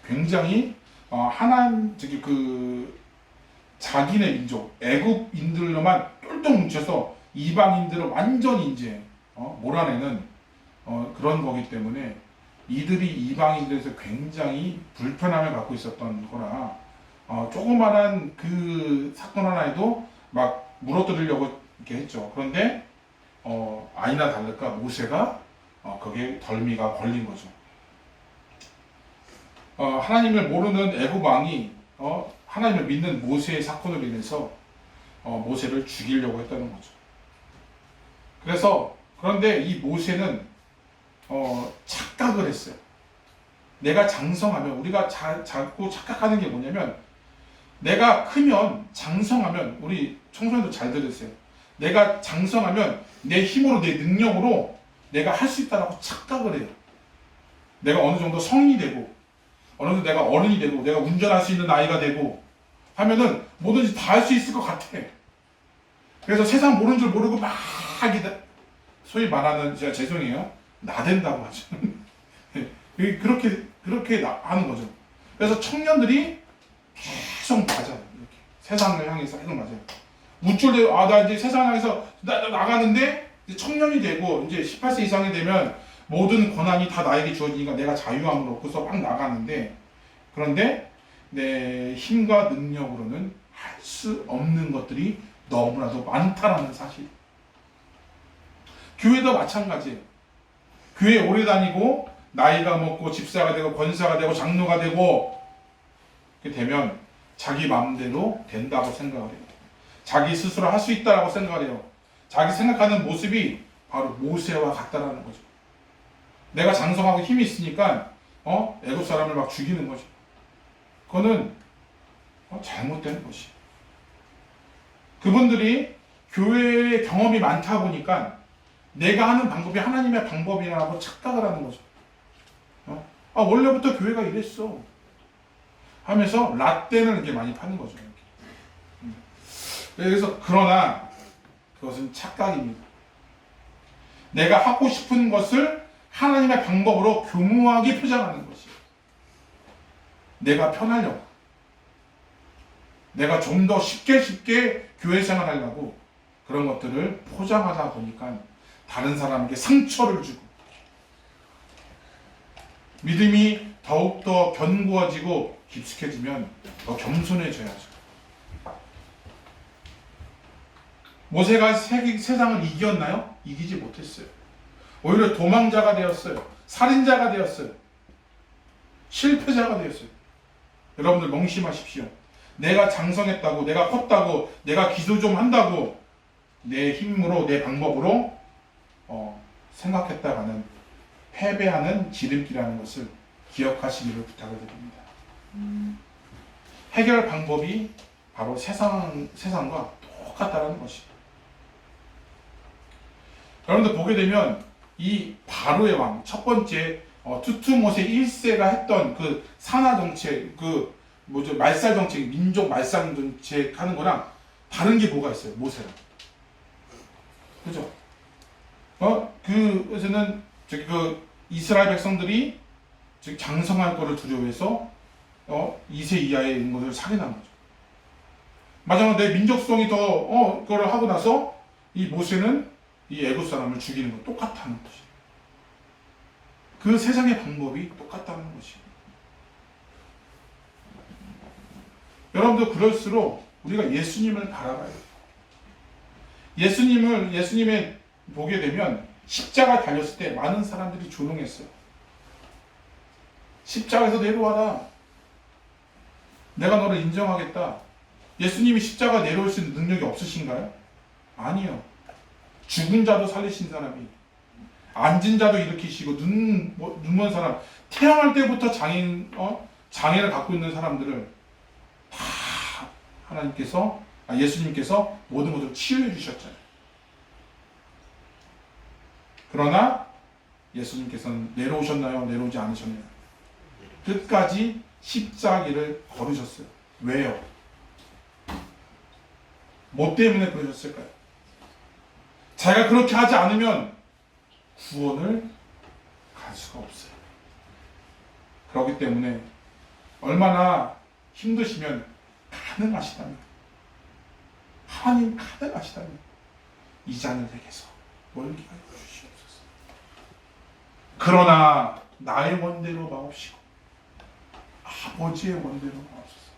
굉장히 자기네 민족 애굽인들로만 똘똘 뭉쳐서 이방인들을 완전히 이제 몰아내는 그런 거기 때문에 이들이 이방인들에서 굉장히 불편함을 갖고 있었던 거라 조그만한 그 사건 하나에도 막 물어뜯으려고 이렇게 했죠. 그런데 아니나 다를까 모세가 거기에 덜미가 걸린 거죠. 하나님을 모르는 애굽 왕이 하나님을 믿는 모세의 사건으로 인해서 모세를 죽이려고 했다는 거죠. 그런데 이 모세는 착각을 했어요. 내가 장성하면, 우리가 자꾸 착각하는 게 뭐냐면, 내가 크면, 장성하면, 우리 청소년도 잘 들으세요. 내가 장성하면 내 힘으로, 내 능력으로 내가 할 수 있다라고 착각을 해요. 내가 어느 정도 성인이 되고, 어느 정도 내가 어른이 되고, 내가 운전할 수 있는 나이가 되고 하면은 뭐든지 다 할 수 있을 것 같아. 그래서 세상 모르는 줄 모르고 막 소위 말하는, 제가 죄송해요, 나댄다고 하죠. 그렇게 하는 거죠. 그래서 청년들이 계속 맞아요. 이렇게 세상을 향해서 계속 맞아요. 무출되고, 나 이제 세상을 향해서 나가는데, 이제 청년이 되고 이제 18세 이상이 되면 모든 권한이 다 나에게 주어지니까 내가 자유함을 얻고서 막 나가는데, 그런데 내 힘과 능력으로는 할 수 없는 것들이 너무나도 많다라는 사실. 교회도 마찬가지예요. 교회 오래 다니고 나이가 먹고 집사가 되고 권사가 되고 장로가 되고 그렇게 되면 자기 마음대로 된다고 생각을 해요. 자기 스스로 할 수 있다라고 생각을 해요. 자기 생각하는 모습이 바로 모세와 같다라는 거죠. 내가 장성하고 힘이 있으니까 애굽 사람을 막 죽이는 거죠. 그거는 잘못된 것이. 그분들이 교회의 경험이 많다 보니까 내가 하는 방법이 하나님의 방법이라고 착각을 하는 거죠. 원래부터 교회가 이랬어 하면서 라떼를 이렇게 많이 파는 거죠. 그래서 그러나 그것은 착각입니다. 내가 하고 싶은 것을 하나님의 방법으로 교묘하게 포장하는 것이에요. 내가 편하려고, 내가 좀 더 쉽게 교회 생활하려고 그런 것들을 포장하다 보니까 다른 사람에게 상처를 주고, 믿음이 더욱더 견고해지고 깊숙해지면 더 겸손해져야죠. 모세가 세상을 이겼나요? 이기지 못했어요. 오히려 도망자가 되었어요. 살인자가 되었어요. 실패자가 되었어요. 여러분들 명심하십시오. 내가 장성했다고, 내가 컸다고, 내가 기도 좀 한다고 내 힘으로, 내 방법으로 생각했다가는 패배하는 지름길이라는 것을 기억하시기를 부탁을 드립니다. 해결 방법이 바로 세상과 똑같다는 것입니다. 여러분들 보게 되면 이 바로의 왕, 첫 번째 투투모세 1세가 했던 그 산하 정책, 말살 정책, 민족 말살 정책 하는 거랑 다른 게 뭐가 있어요? 모세랑. 그죠? 그래서는 이스라엘 백성들이 장성할 거를 두려워해서 2세 이하의 인물을 살인한 거죠. 마지막으로 내 민족성이 더 그걸 하고 나서 이 모세는 이 애굽 사람을 죽이는 거 똑같다는 것이. 그 세상의 방법이 똑같다는 것이. 여러분도 그럴수록 우리가 예수님을 바라봐야 돼요. 예수님의 보게 되면 십자가 달렸을 때 많은 사람들이 조롱했어요. 십자가에서 내려와라. 내가 너를 인정하겠다. 예수님이 십자가 내려올 수 있는 능력이 없으신가요? 아니요. 죽은 자도 살리신 사람이, 앉은 자도 일으키시고, 눈 먼 사람, 태어날 때부터 장애를 갖고 있는 사람들을 다 예수님께서 모든 것을 치유해 주셨잖아요. 그러나 예수님께서는 내려오셨나요? 내려오지 않으셨나요? 끝까지 십자가를 걸으셨어요. 왜요? 뭐 때문에 그러셨을까요? 자기가 그렇게 하지 않으면 구원을 갈 수가 없어요. 그렇기 때문에 얼마나 힘드시면 가능하시다면, 하나님 가능하시다면 이 잔을 내게서 멀게 하여 주시옵소서. 그러나 나의 원대로 마옵시고 아버지의 원대로 마옵소서.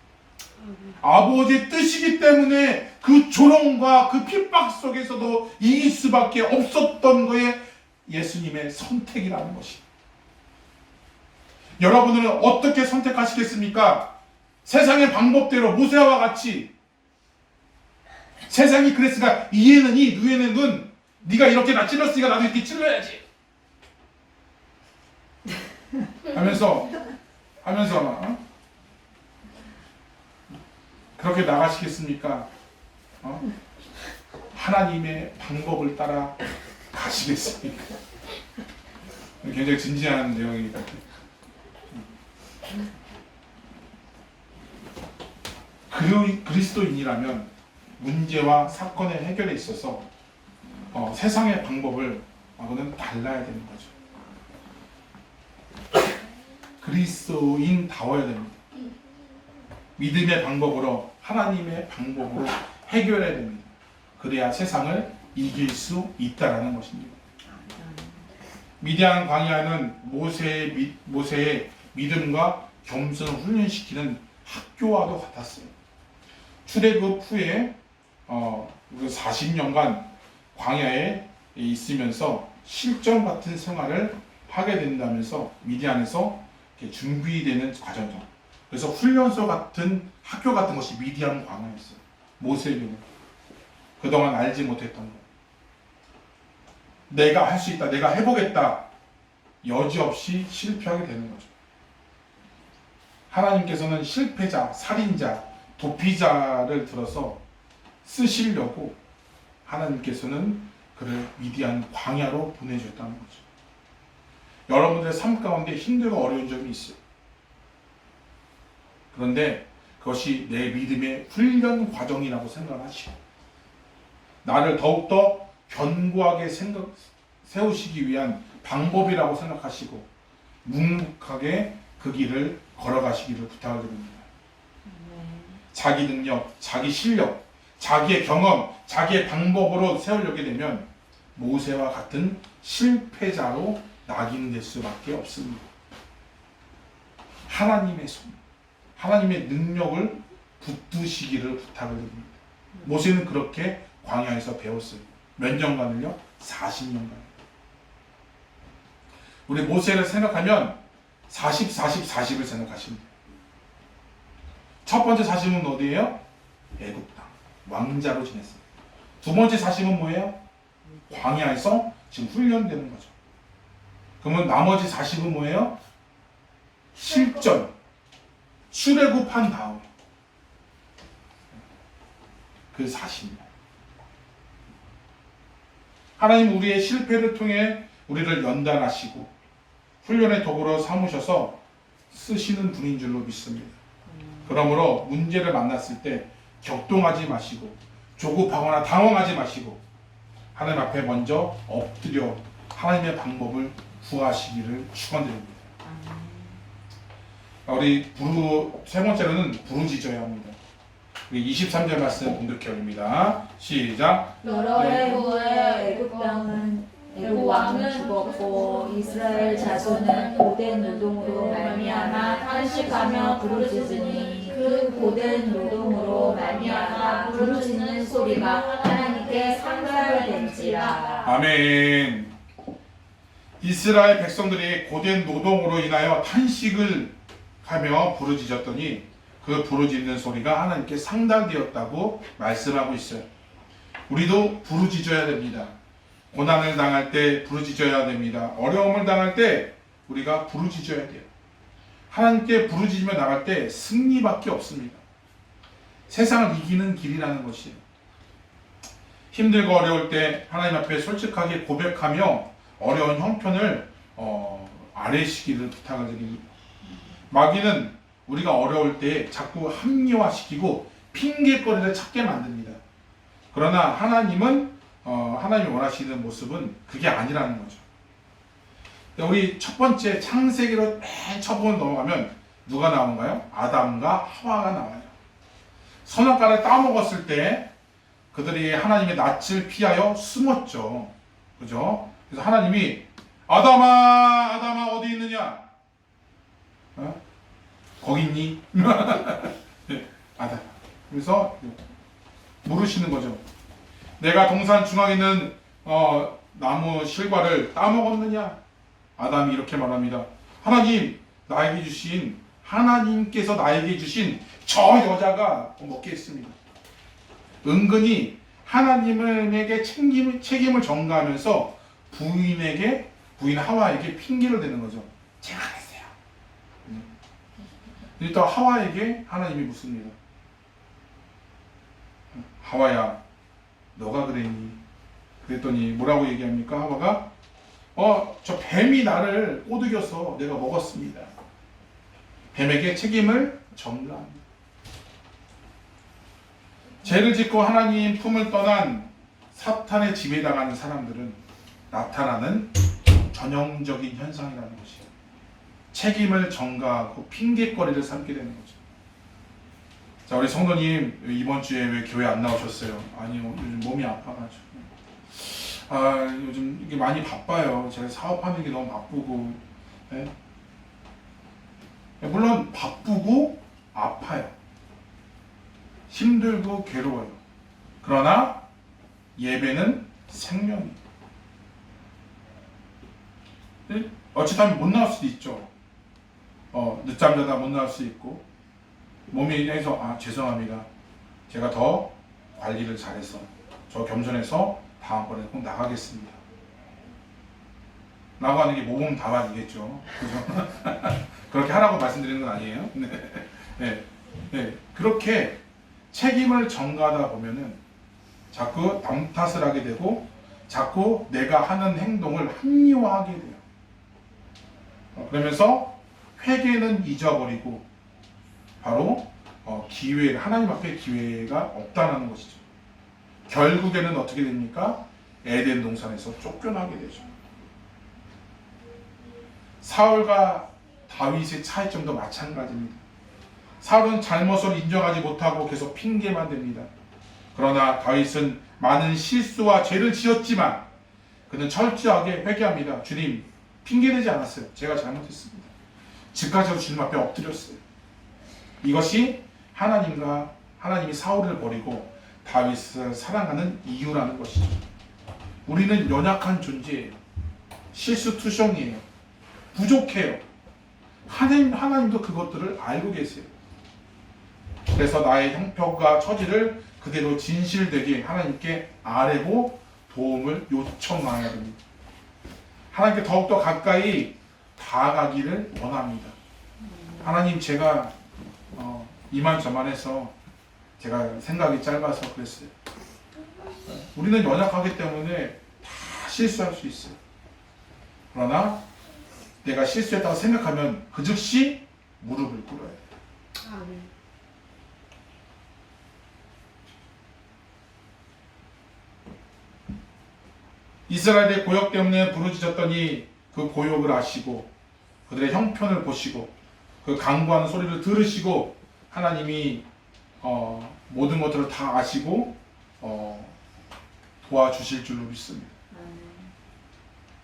아버지의 뜻이기 때문에 그 조롱과 그 핍박 속에서도 이길 수밖에 없었던 거에 예수님의 선택이라는 것입니다. 여러분들은 어떻게 선택하시겠습니까? 세상의 방법대로 모세와 같이 세상이 그랬으니까 이에는 이, 누에는 은, 네가 이렇게 나 찔렀으니까 나도 이렇게 찔러야지. 하면서 어? 그렇게 나가시겠습니까? 어? 하나님의 방법을 따라 가시겠습니까? 굉장히 진지한 내용이다. 그리스도인이라면 문제와 사건의 해결에 있어서 세상의 방법을 하고는 달라야 되는 거죠. 그리스도인다워야 됩니다. 믿음의 방법으로 하나님의 방법으로 해결해야 됩니다. 그래야 세상을 이길 수 있다라는 것입니다. 미디안 광야는 모세의 믿음과 겸손을 훈련시키는 학교와도 같았어요. 출애굽 후에 40년간 광야에 있으면서 실전 같은 생활을 하게 된다면서 미디안에서 준비되는 과정이죠. 그래서 훈련소 같은 학교 같은 것이 미디안 광야였어요. 모세에게는 그동안 알지 못했던 거. 내가 할 수 있다, 내가 해보겠다, 여지없이 실패하게 되는 거죠. 하나님께서는 실패자, 살인자, 도피자를 들어서 쓰시려고 하나님께서는 그를 미디안 광야로 보내주셨다는 거죠. 여러분들의 삶 가운데 힘들고 어려운 점이 있어요. 그런데 그것이 내 믿음의 훈련 과정이라고 생각하시고 나를 더욱더 견고하게 세우시기 위한 방법이라고 생각하시고 묵묵하게 그 길을 걸어가시기를 부탁을 드립니다. 자기 능력, 자기 실력, 자기의 경험, 자기의 방법으로 세우려게 되면 모세와 같은 실패자로 낙인될 수밖에 없습니다. 하나님의 손, 하나님의 능력을 붙드시기를 부탁을 드립니다. 모세는 그렇게 광야에서 배웠어요. 몇 년간을요? 40년간. 우리 모세를 생각하면 40, 40, 40을 생각하시면 돼요. 첫 번째 40은 어디예요? 애굽 땅. 왕자로 지냈어요. 두 번째 40은 뭐예요? 광야에서 지금 훈련되는 거죠. 그러면 나머지 40은 뭐예요? 실전. 출애굽한 다음에 그 40년. 하나님 우리의 실패를 통해 우리를 연단하시고 훈련의 도구로 삼으셔서 쓰시는 분인 줄로 믿습니다. 그러므로 문제를 만났을 때 격동하지 마시고 조급하거나 당황하지 마시고 하나님 앞에 먼저 엎드려 하나님의 방법을 구하시기를 축원드립니다. 우리 세 번째로는 부르짖어야 합니다. 우리 23절 말씀 공독해 올립니다. 시작. 여러 해 후에 애굽 왕은 죽었고 이스라엘 자손은 고된 노동으로 말미암아 탄식하며 부르짖으니 그 고된 노동으로 말미암아 부르짖는 소리가 하나님께 상달된지라. 아멘. 이스라엘 백성들이 고된 노동으로 인하여 탄식을 하며 부르짖었더니 그 부르짖는 소리가 하나님께 상달되었다고 말씀하고 있어요. 우리도 부르짖어야 됩니다. 고난을 당할 때 부르짖어야 됩니다. 어려움을 당할 때 우리가 부르짖어야 돼요. 하나님께 부르짖으며 나갈 때 승리밖에 없습니다. 세상을 이기는 길이라는 것이에요. 힘들고 어려울 때 하나님 앞에 솔직하게 고백하며 어려운 형편을 아뢰시기를 부탁을 드립니다. 마귀는 우리가 어려울 때 자꾸 합리화시키고 핑계거리를 찾게 만듭니다. 그러나 하나님은 하나님이 원하시는 모습은 그게 아니라는 거죠. 우리 첫 번째 창세기로 맨 첫 번 넘어가면 누가 나온가요? 아담과 하와가 나와요. 선악과를 따먹었을 때 그들이 하나님의 낯을 피하여 숨었죠. 그죠? 그래서 하나님이 아담아, 아담아 어디 있느냐? 거기 있니? 네, 아담. 그래서 물으시는 거죠. 내가 동산 중앙에 있는 나무 실과를 따먹었느냐? 아담이 이렇게 말합니다. 하나님께서 나에게 주신 저 여자가 먹게 했습니다. 은근히 하나님에게 책임을 전가하면서 부인 하와에게 핑계를 대는 거죠. 제가 했어요. 또 하와에게 하나님이 묻습니다. 하와야, 너가 그랬니? 그랬더니 뭐라고 얘기합니까? 하와가 저 뱀이 나를 꼬드겨서 내가 먹었습니다. 뱀에게 책임을 전가합니다. 죄를 짓고 하나님 품을 떠난 사탄의 지배에 당하는 사람들은 나타나는 전형적인 현상이라는 것이에요. 책임을 전가하고 핑계거리를 삼게 되는 거죠. 자, 우리 성도님 이번 주에 왜 교회 안 나오셨어요? 아니요, 요즘 몸이 아파가지고. 요즘 이게 많이 바빠요. 제가 사업하는 게 너무 바쁘고. 네? 물론 바쁘고 아파요. 힘들고 괴로워요. 그러나 예배는 생명이에요. 어찌하면 못 나올 수도 있죠. 늦잠 자다 못 나올 수 있고, 몸이 해서 죄송합니다. 제가 더 관리를 잘해서 저 겸손해서 다음번에 꼭 나가겠습니다. 나가는 게 모범 답안이겠죠. 그죠? 그렇게 하라고 말씀드리는 건 아니에요. 네. 그렇게 책임을 전가하다 보면은 자꾸 남 탓을 하게 되고 자꾸 내가 하는 행동을 합리화하게 돼요. 그러면서 회개는 잊어버리고 바로 하나님 앞에 기회가 없다는 것이죠. 결국에는 어떻게 됩니까? 에덴 동산에서 쫓겨나게 되죠. 사울과 다윗의 차이점도 마찬가지입니다. 사울은 잘못을 인정하지 못하고 계속 핑계만 댑니다. 그러나 다윗은 많은 실수와 죄를 지었지만 그는 철저하게 회개합니다. 주님, 핑계대지 않았어요. 제가 잘못했습니다. 집까지 주님 앞에 엎드렸어요. 이것이 하나님이 사울을 버리고 다윗을 사랑하는 이유라는 것이죠. 우리는 연약한 존재예요. 실수투성이에요. 부족해요. 하나님도 그것들을 알고 계세요. 그래서 나의 형편과 처지를 그대로 진실되게 하나님께 아뢰고 도움을 요청해야 됩니다. 하나님께 더욱더 가까이 다가가기를 원합니다. 하나님, 제가 이만저만해서 제가 생각이 짧아서 그랬어요. 우리는 연약하기 때문에 다 실수할 수 있어요. 그러나 내가 실수했다고 생각하면 그 즉시 무릎을 꿇어야 돼요. 이스라엘의 고역 때문에 부르짖었더니 그 고역을 아시고 그들의 형편을 보시고 그 간구하는 소리를 들으시고 하나님이 모든 것들을 다 아시고 도와주실 줄로 믿습니다.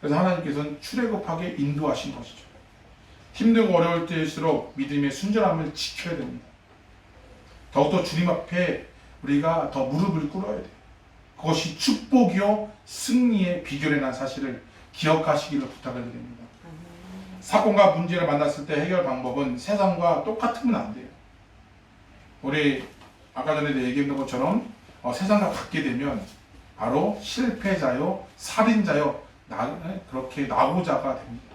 그래서 하나님께서는 출애굽하게 인도하신 것이죠. 힘들고 어려울 때일수록 믿음의 순전함을 지켜야 됩니다. 더욱더 주님 앞에 우리가 더 무릎을 꿇어야 돼요. 그것이 축복이요 승리의 비결이라는 사실을 기억하시기를 부탁을 드립니다. 사건과 문제를 만났을 때 해결 방법은 세상과 똑같으면 안 돼요. 우리 아까 전에도 얘기했던 것처럼 세상과 같게 되면 바로 실패자요 살인자요 그렇게 낙오자가 됩니다.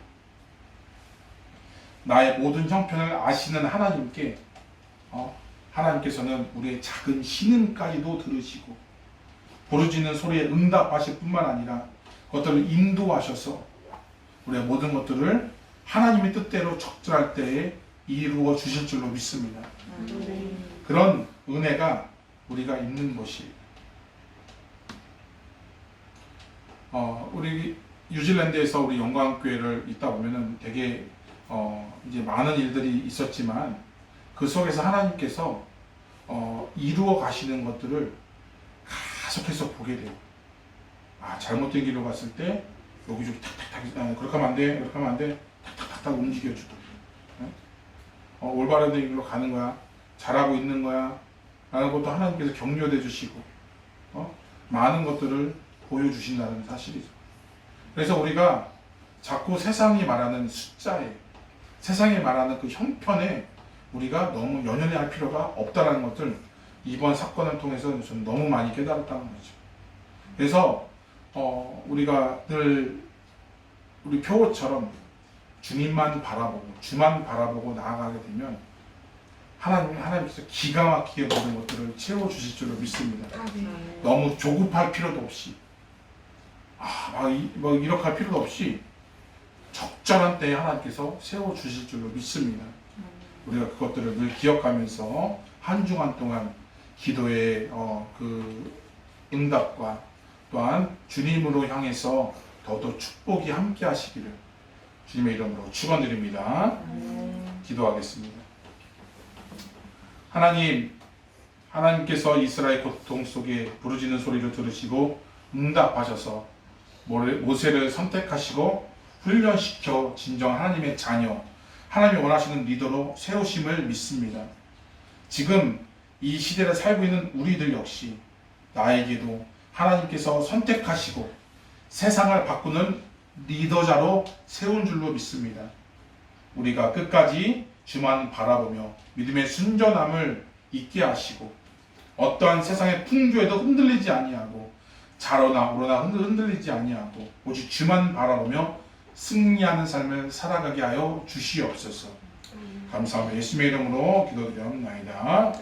나의 모든 형편을 아시는 하나님께 하나님께서는 우리의 작은 신음까지도 들으시고 부르짖는 소리에 응답하실 뿐만 아니라 그것들을 인도하셔서 우리의 모든 것들을 하나님의 뜻대로 적절할 때에 이루어 주실 줄로 믿습니다. 그런 은혜가 우리가 있는 것이에요. 우리 뉴질랜드에서 우리 영광교회를 있다 보면은 되게 이제 많은 일들이 있었지만 그 속에서 하나님께서 이루어 가시는 것들을 계속해서 보게 돼요. 잘못된 길로 갔을 때 여기저기 탁탁탁 그렇게 하면 안 돼, 그렇게 하면 안 돼, 탁탁탁탁 움직여주고 올바른 길로 가는 거야, 잘하고 있는 거야 라는 것도 하나님께서 격려해 주시고 많은 것들을 보여주신다는 사실이죠. 그래서 우리가 자꾸 세상이 말하는 숫자에 세상이 말하는 그 형편에 우리가 너무 연연해 할 필요가 없다는 것을 이번 사건을 통해서 저는 너무 많이 깨달았다는 거죠. 그래서 우리가 늘 우리 표어처럼 주님만 바라보고 주만 바라보고 나아가게 되면 하나님께서 기가 막히게 모든 것들을 채워주실 줄로 믿습니다. 너무 조급할 필요도 없이 막 이렇게 할 필요도 없이 적절한 때에 하나님께서 세워주실 줄로 믿습니다. 우리가 그것들을 늘 기억하면서 한 주간 동안 기도의 그 응답과 또한 주님으로 향해서 더더 축복이 함께 하시기를 주님의 이름으로 축원드립니다. 기도하겠습니다. 하나님께서 이스라엘 고통 속에 부르짖는 소리를 들으시고 응답하셔서 모세를 선택하시고 훈련시켜 진정 하나님의 자녀, 하나님이 원하시는 리더로 세우심을 믿습니다. 지금 이 시대를 살고 있는 우리들 역시 나에게도 하나님께서 선택하시고 세상을 바꾸는 리더자로 세운 줄로 믿습니다. 우리가 끝까지 주만 바라보며 믿음의 순전함을 잊게 하시고 어떠한 세상의 풍조에도 흔들리지 아니하고 자로나 우로나 흔들리지 아니하고 오직 주만 바라보며 승리하는 삶을 살아가게 하여 주시옵소서. 감사하며 예수님의 이름으로 기도드리옵나이다.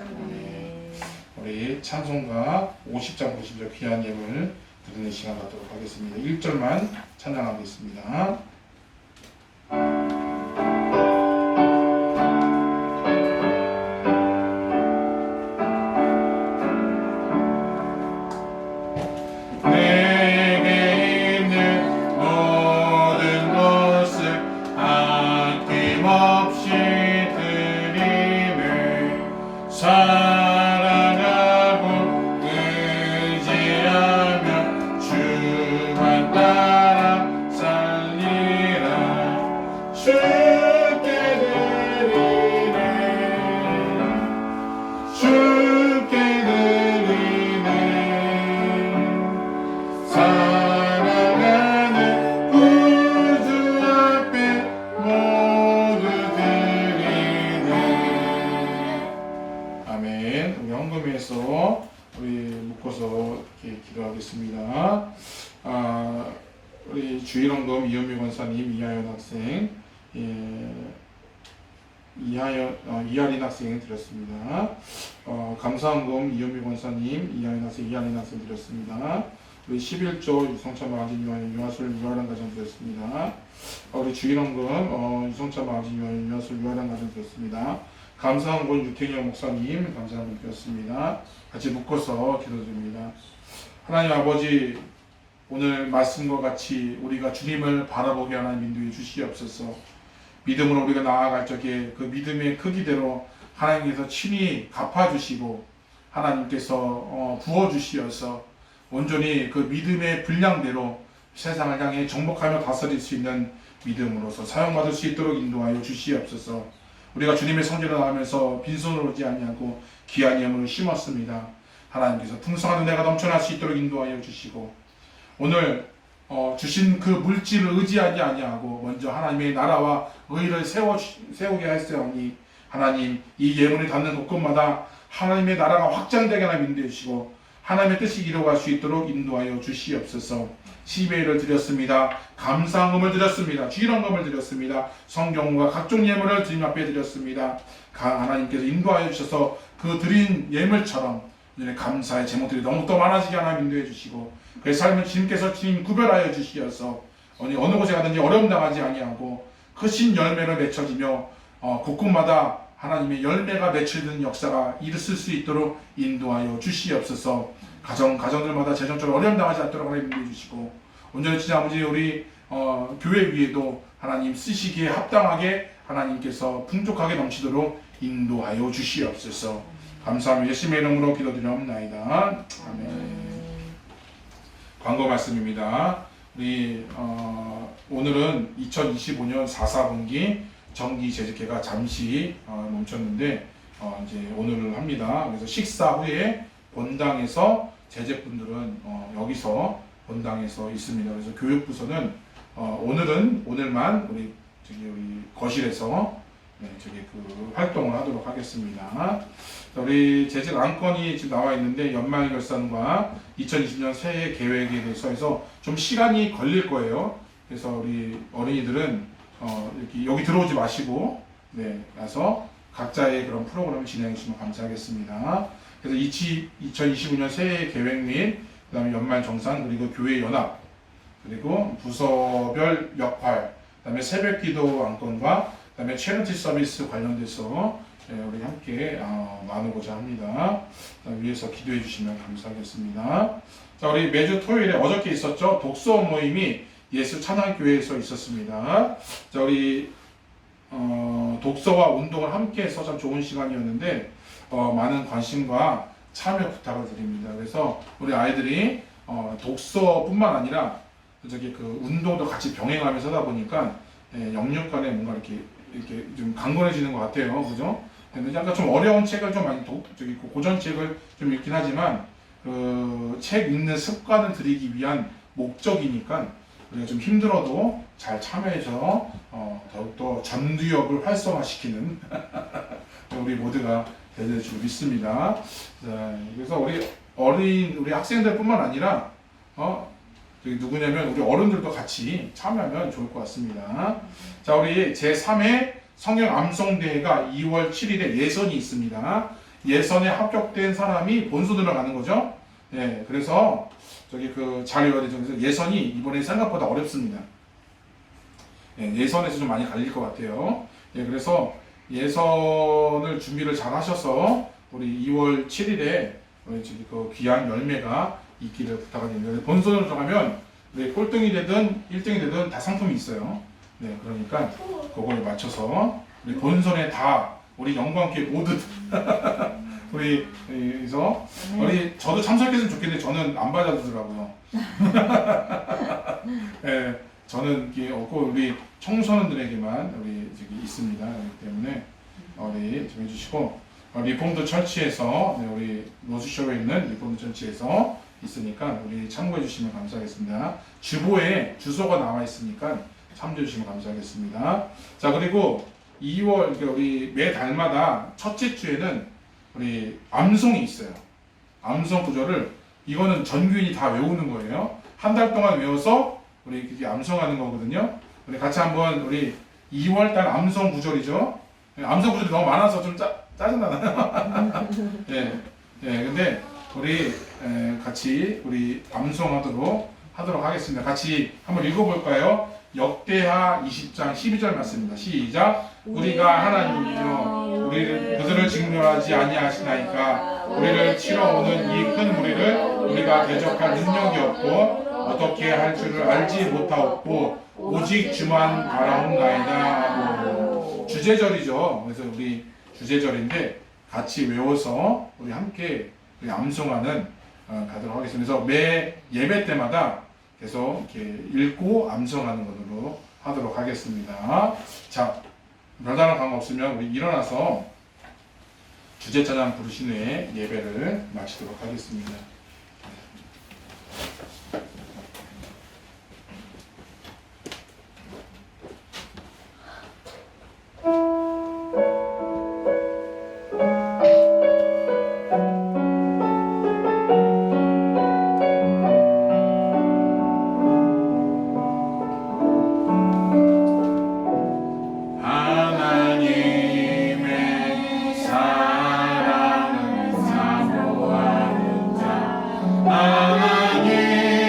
우리 찬송가 50장 90절 귀한 예물 드리는 시간 갖도록 하겠습니다. 1절만 찬양하겠습니다. 우리 주일원금 이현미 권사님, 이하연 학생, 이하린 학생 드렸습니다. 감사원금 이현미 권사님, 이하연 학생, 이하린 학생 드렸습니다. 우리 11조 유성차 마가진 유아술 유아란 가정 드렸습니다. 우리 주일원금 유성차 마가진 유아술 유아란 가정 드렸습니다. 감사원금 유태경 목사님 감사원금 드렸습니다. 같이 묶어서 기도드립니다. 하나님 아버지, 오늘 말씀과 같이 우리가 주님을 바라보게 하나님 인도해 주시옵소서. 믿음으로 우리가 나아갈 적에 그 믿음의 크기대로 하나님께서 친히 갚아주시고 하나님께서 부어주시어서 온전히 그 믿음의 분량대로 세상을 향해 정복하며 다스릴 수 있는 믿음으로서 사용받을 수 있도록 인도하여 주시옵소서. 우리가 주님의 성전을 나가면서 빈손으로 오지 아니하고 귀한 예물을 심었습니다. 하나님께서 풍성한 은혜가 넘쳐날 수 있도록 인도하여 주시고 오늘 주신 그 물질을 의지하지 아니하고 먼저 하나님의 나라와 의를 세우게 하였사오니 하나님 이 예물이 닿는 곳곳마다 하나님의 나라가 확장되게 하나님 인도해 주시고 하나님의 뜻이 이루어갈 수 있도록 인도하여 주시옵소서. 10회를 드렸습니다. 감사금을 드렸습니다. 주일원금을 드렸습니다. 성경과 각종 예물을 주님 앞에 드렸습니다. 하나님께서 인도하여 주셔서 그 드린 예물처럼 감사의 제목들이 너무 더 많아지게 하나님 인도해 주시고 그 삶을 주님께서 주님 구별하여 주시어서 어느 곳에 가든지 어려움 당하지 아니하고 크신 열매를 맺혀지며 곳곳마다 하나님의 열매가 맺혀지는 역사가 있을 수 있도록 인도하여 주시옵소서. 가정들마다 재정적으로 어려움 당하지 않도록 하나님 인도해 주시고 온전히 진짜 아버지 우리 교회 위에도 하나님 쓰시기에 합당하게 하나님께서 풍족하게 넘치도록 인도하여 주시옵소서. 감사하며 예수님의 이름으로 기도드리옵나이다. 아멘. 광고 말씀입니다. 우리 오늘은 2025년 4분기 정기 재직회가 잠시 멈췄는데 이제 오늘을 합니다. 그래서 식사 후에 본당에서 재직분들은 여기서 본당에서 있습니다. 그래서 교육부서는 오늘만 우리 거실에서 그 활동을 하도록 하겠습니다. 자, 우리 재직 안건이 지금 나와 있는데 연말 결산과 2020년 새해 계획에 대해서 해서 좀 시간이 걸릴 거예요. 그래서 우리 어린이들은 여기 들어오지 마시고 가서 각자의 그런 프로그램을 진행해 주시면 감사하겠습니다. 그래서 2025년 새해 계획 및 그다음에 연말 정산 그리고 교회 연합 그리고 부서별 역할 그다음에 새벽기도 안건과 그다음에 체리티 서비스 관련돼서 우리 함께 나누고자 합니다. 위에서 기도해 주시면 감사하겠습니다. 자, 우리 매주 토요일에 어저께 있었죠? 독서 모임이 예수 찬양교회에서 있었습니다. 자, 우리 독서와 운동을 함께해서 참 좋은 시간이었는데 많은 관심과 참여 부탁을 드립니다. 그래서 우리 아이들이 독서뿐만 아니라 그 운동도 같이 병행하면서 하다 보니까 영육 간에 뭔가 이렇게 좀 강건해지는 것 같아요. 그죠? 근데 약간 좀 어려운 책을 좀 많이 고전 책을 좀 읽긴 하지만 그 책 읽는 습관을 들이기 위한 목적이니까 우리가 좀 힘들어도 잘 참여해서 더욱더 전두엽을 활성화시키는 우리 모두가 될 줄 믿습니다. 자, 그래서 우리 학생들뿐만 아니라 저기 누구냐면 우리 어른들도 같이 참여하면 좋을 것 같습니다. 자, 우리 제3회 성경 암송대회가 2월 7일에 예선이 있습니다. 예선에 합격된 사람이 본선으로 가는 거죠. 그래서 잘 외워야 되죠. 그래서 예선이 이번에 생각보다 어렵습니다. 예선에서 좀 많이 갈릴 것 같아요. 그래서 예선을 준비를 잘 하셔서 우리 2월 7일에 우리 그 귀한 열매가 있기를 부탁드립니다. 본선으로 들어가면 우리 꼴등이 되든 1등이 되든 다 상품이 있어요. 그러니까 그거에 맞춰서 우리 본선에 다 우리 영광께 오듯 그래서 저도 참석했으면 좋겠는데 저는 안 받아주더라고요. 저는 이게 없고 우리 청소년들에게만 우리 있습니다. 그렇기 때문에 우리 좀 해주시고 리폼드 철치에서 우리 노스쇼에 있는 리폼드 철치에서 있으니까 우리 참고해 주시면 감사하겠습니다. 주보에 주소가 나와 있으니까 참조해 주시면 감사하겠습니다. 자, 그리고 2월 우리 매 달마다 첫째 주에는 우리 암송이 있어요. 암송 구절을 이거는 전교인이 다 외우는 거예요. 한 달 동안 외워서 우리 그게 암송하는 거거든요. 우리 같이 한번 우리 2월 달 암송 구절이죠. 암송 구절이 너무 많아서 좀 짜증나나요? 근데 우리 같이 우리 암송하도록 하겠습니다. 같이 한번 읽어볼까요? 역대하 20장 12절 말씀입니다. 시작. 우리가 하나님이여 그들을 직멸하지 아니하시나이까 우리를 치러 오는 이 큰 무리를 우리가 대적할 능력이 없고 어떻게 할 줄을 알지 못하옵고 오직 주만 바라옵나이다. 주제절이죠. 그래서 우리 주제절인데 같이 외워서 우리 함께 우리 암송하는 가도록 하겠습니다. 그래서 매 예배 때마다 계속 이렇게 읽고 암송하는 것으로 하도록 하겠습니다. 자, 별다른 강화 없으면 우리 일어나서 주제찬양 부르신 후에 예배를 마치도록 하겠습니다. 하나님의 사랑은 사모하는 자 하나님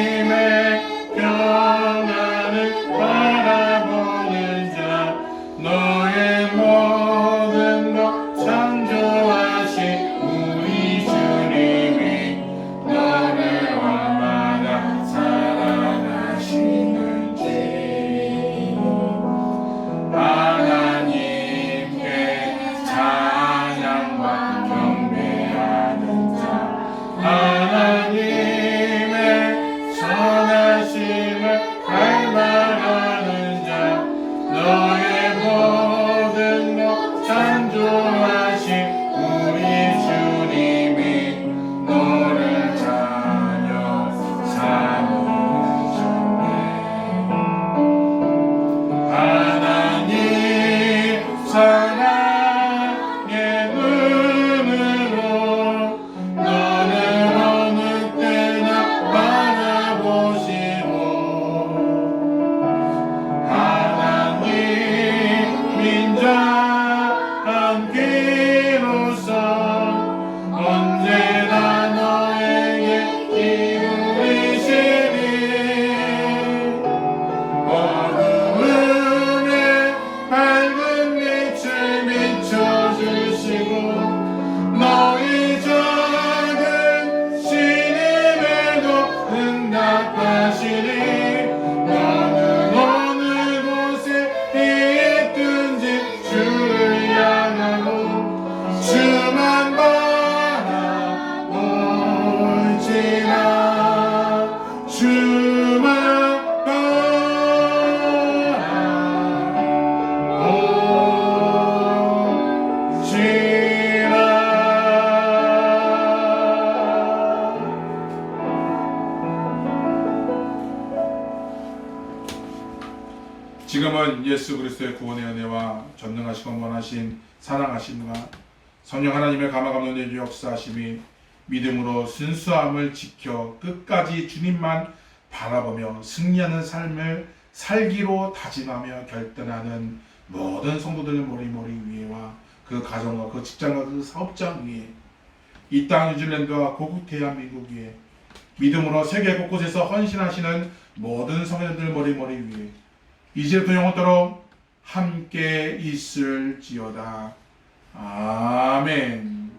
허락하시니 너는 어느 곳에 있든지 주를 향하고 주만 바라볼지라 주만 지금은 예수 그리스도의 구원의 은혜와 전능하시고 원하신 사랑하심과 성령 하나님의 감화 감동의 역사하심이 믿음으로 순수함을 지켜 끝까지 주님만 바라보며 승리하는 삶을 살기로 다짐하며 결단하는 모든 성도들 머리머리 위에와 그 가정과 그 직장과 그 사업장 위에 이 땅 뉴질랜드와 고국 대한민국 위에 믿음으로 세계 곳곳에서 헌신하시는 모든 성도들 머리머리 위에 이제부터 영원토록 함께 있을지어다. 아멘.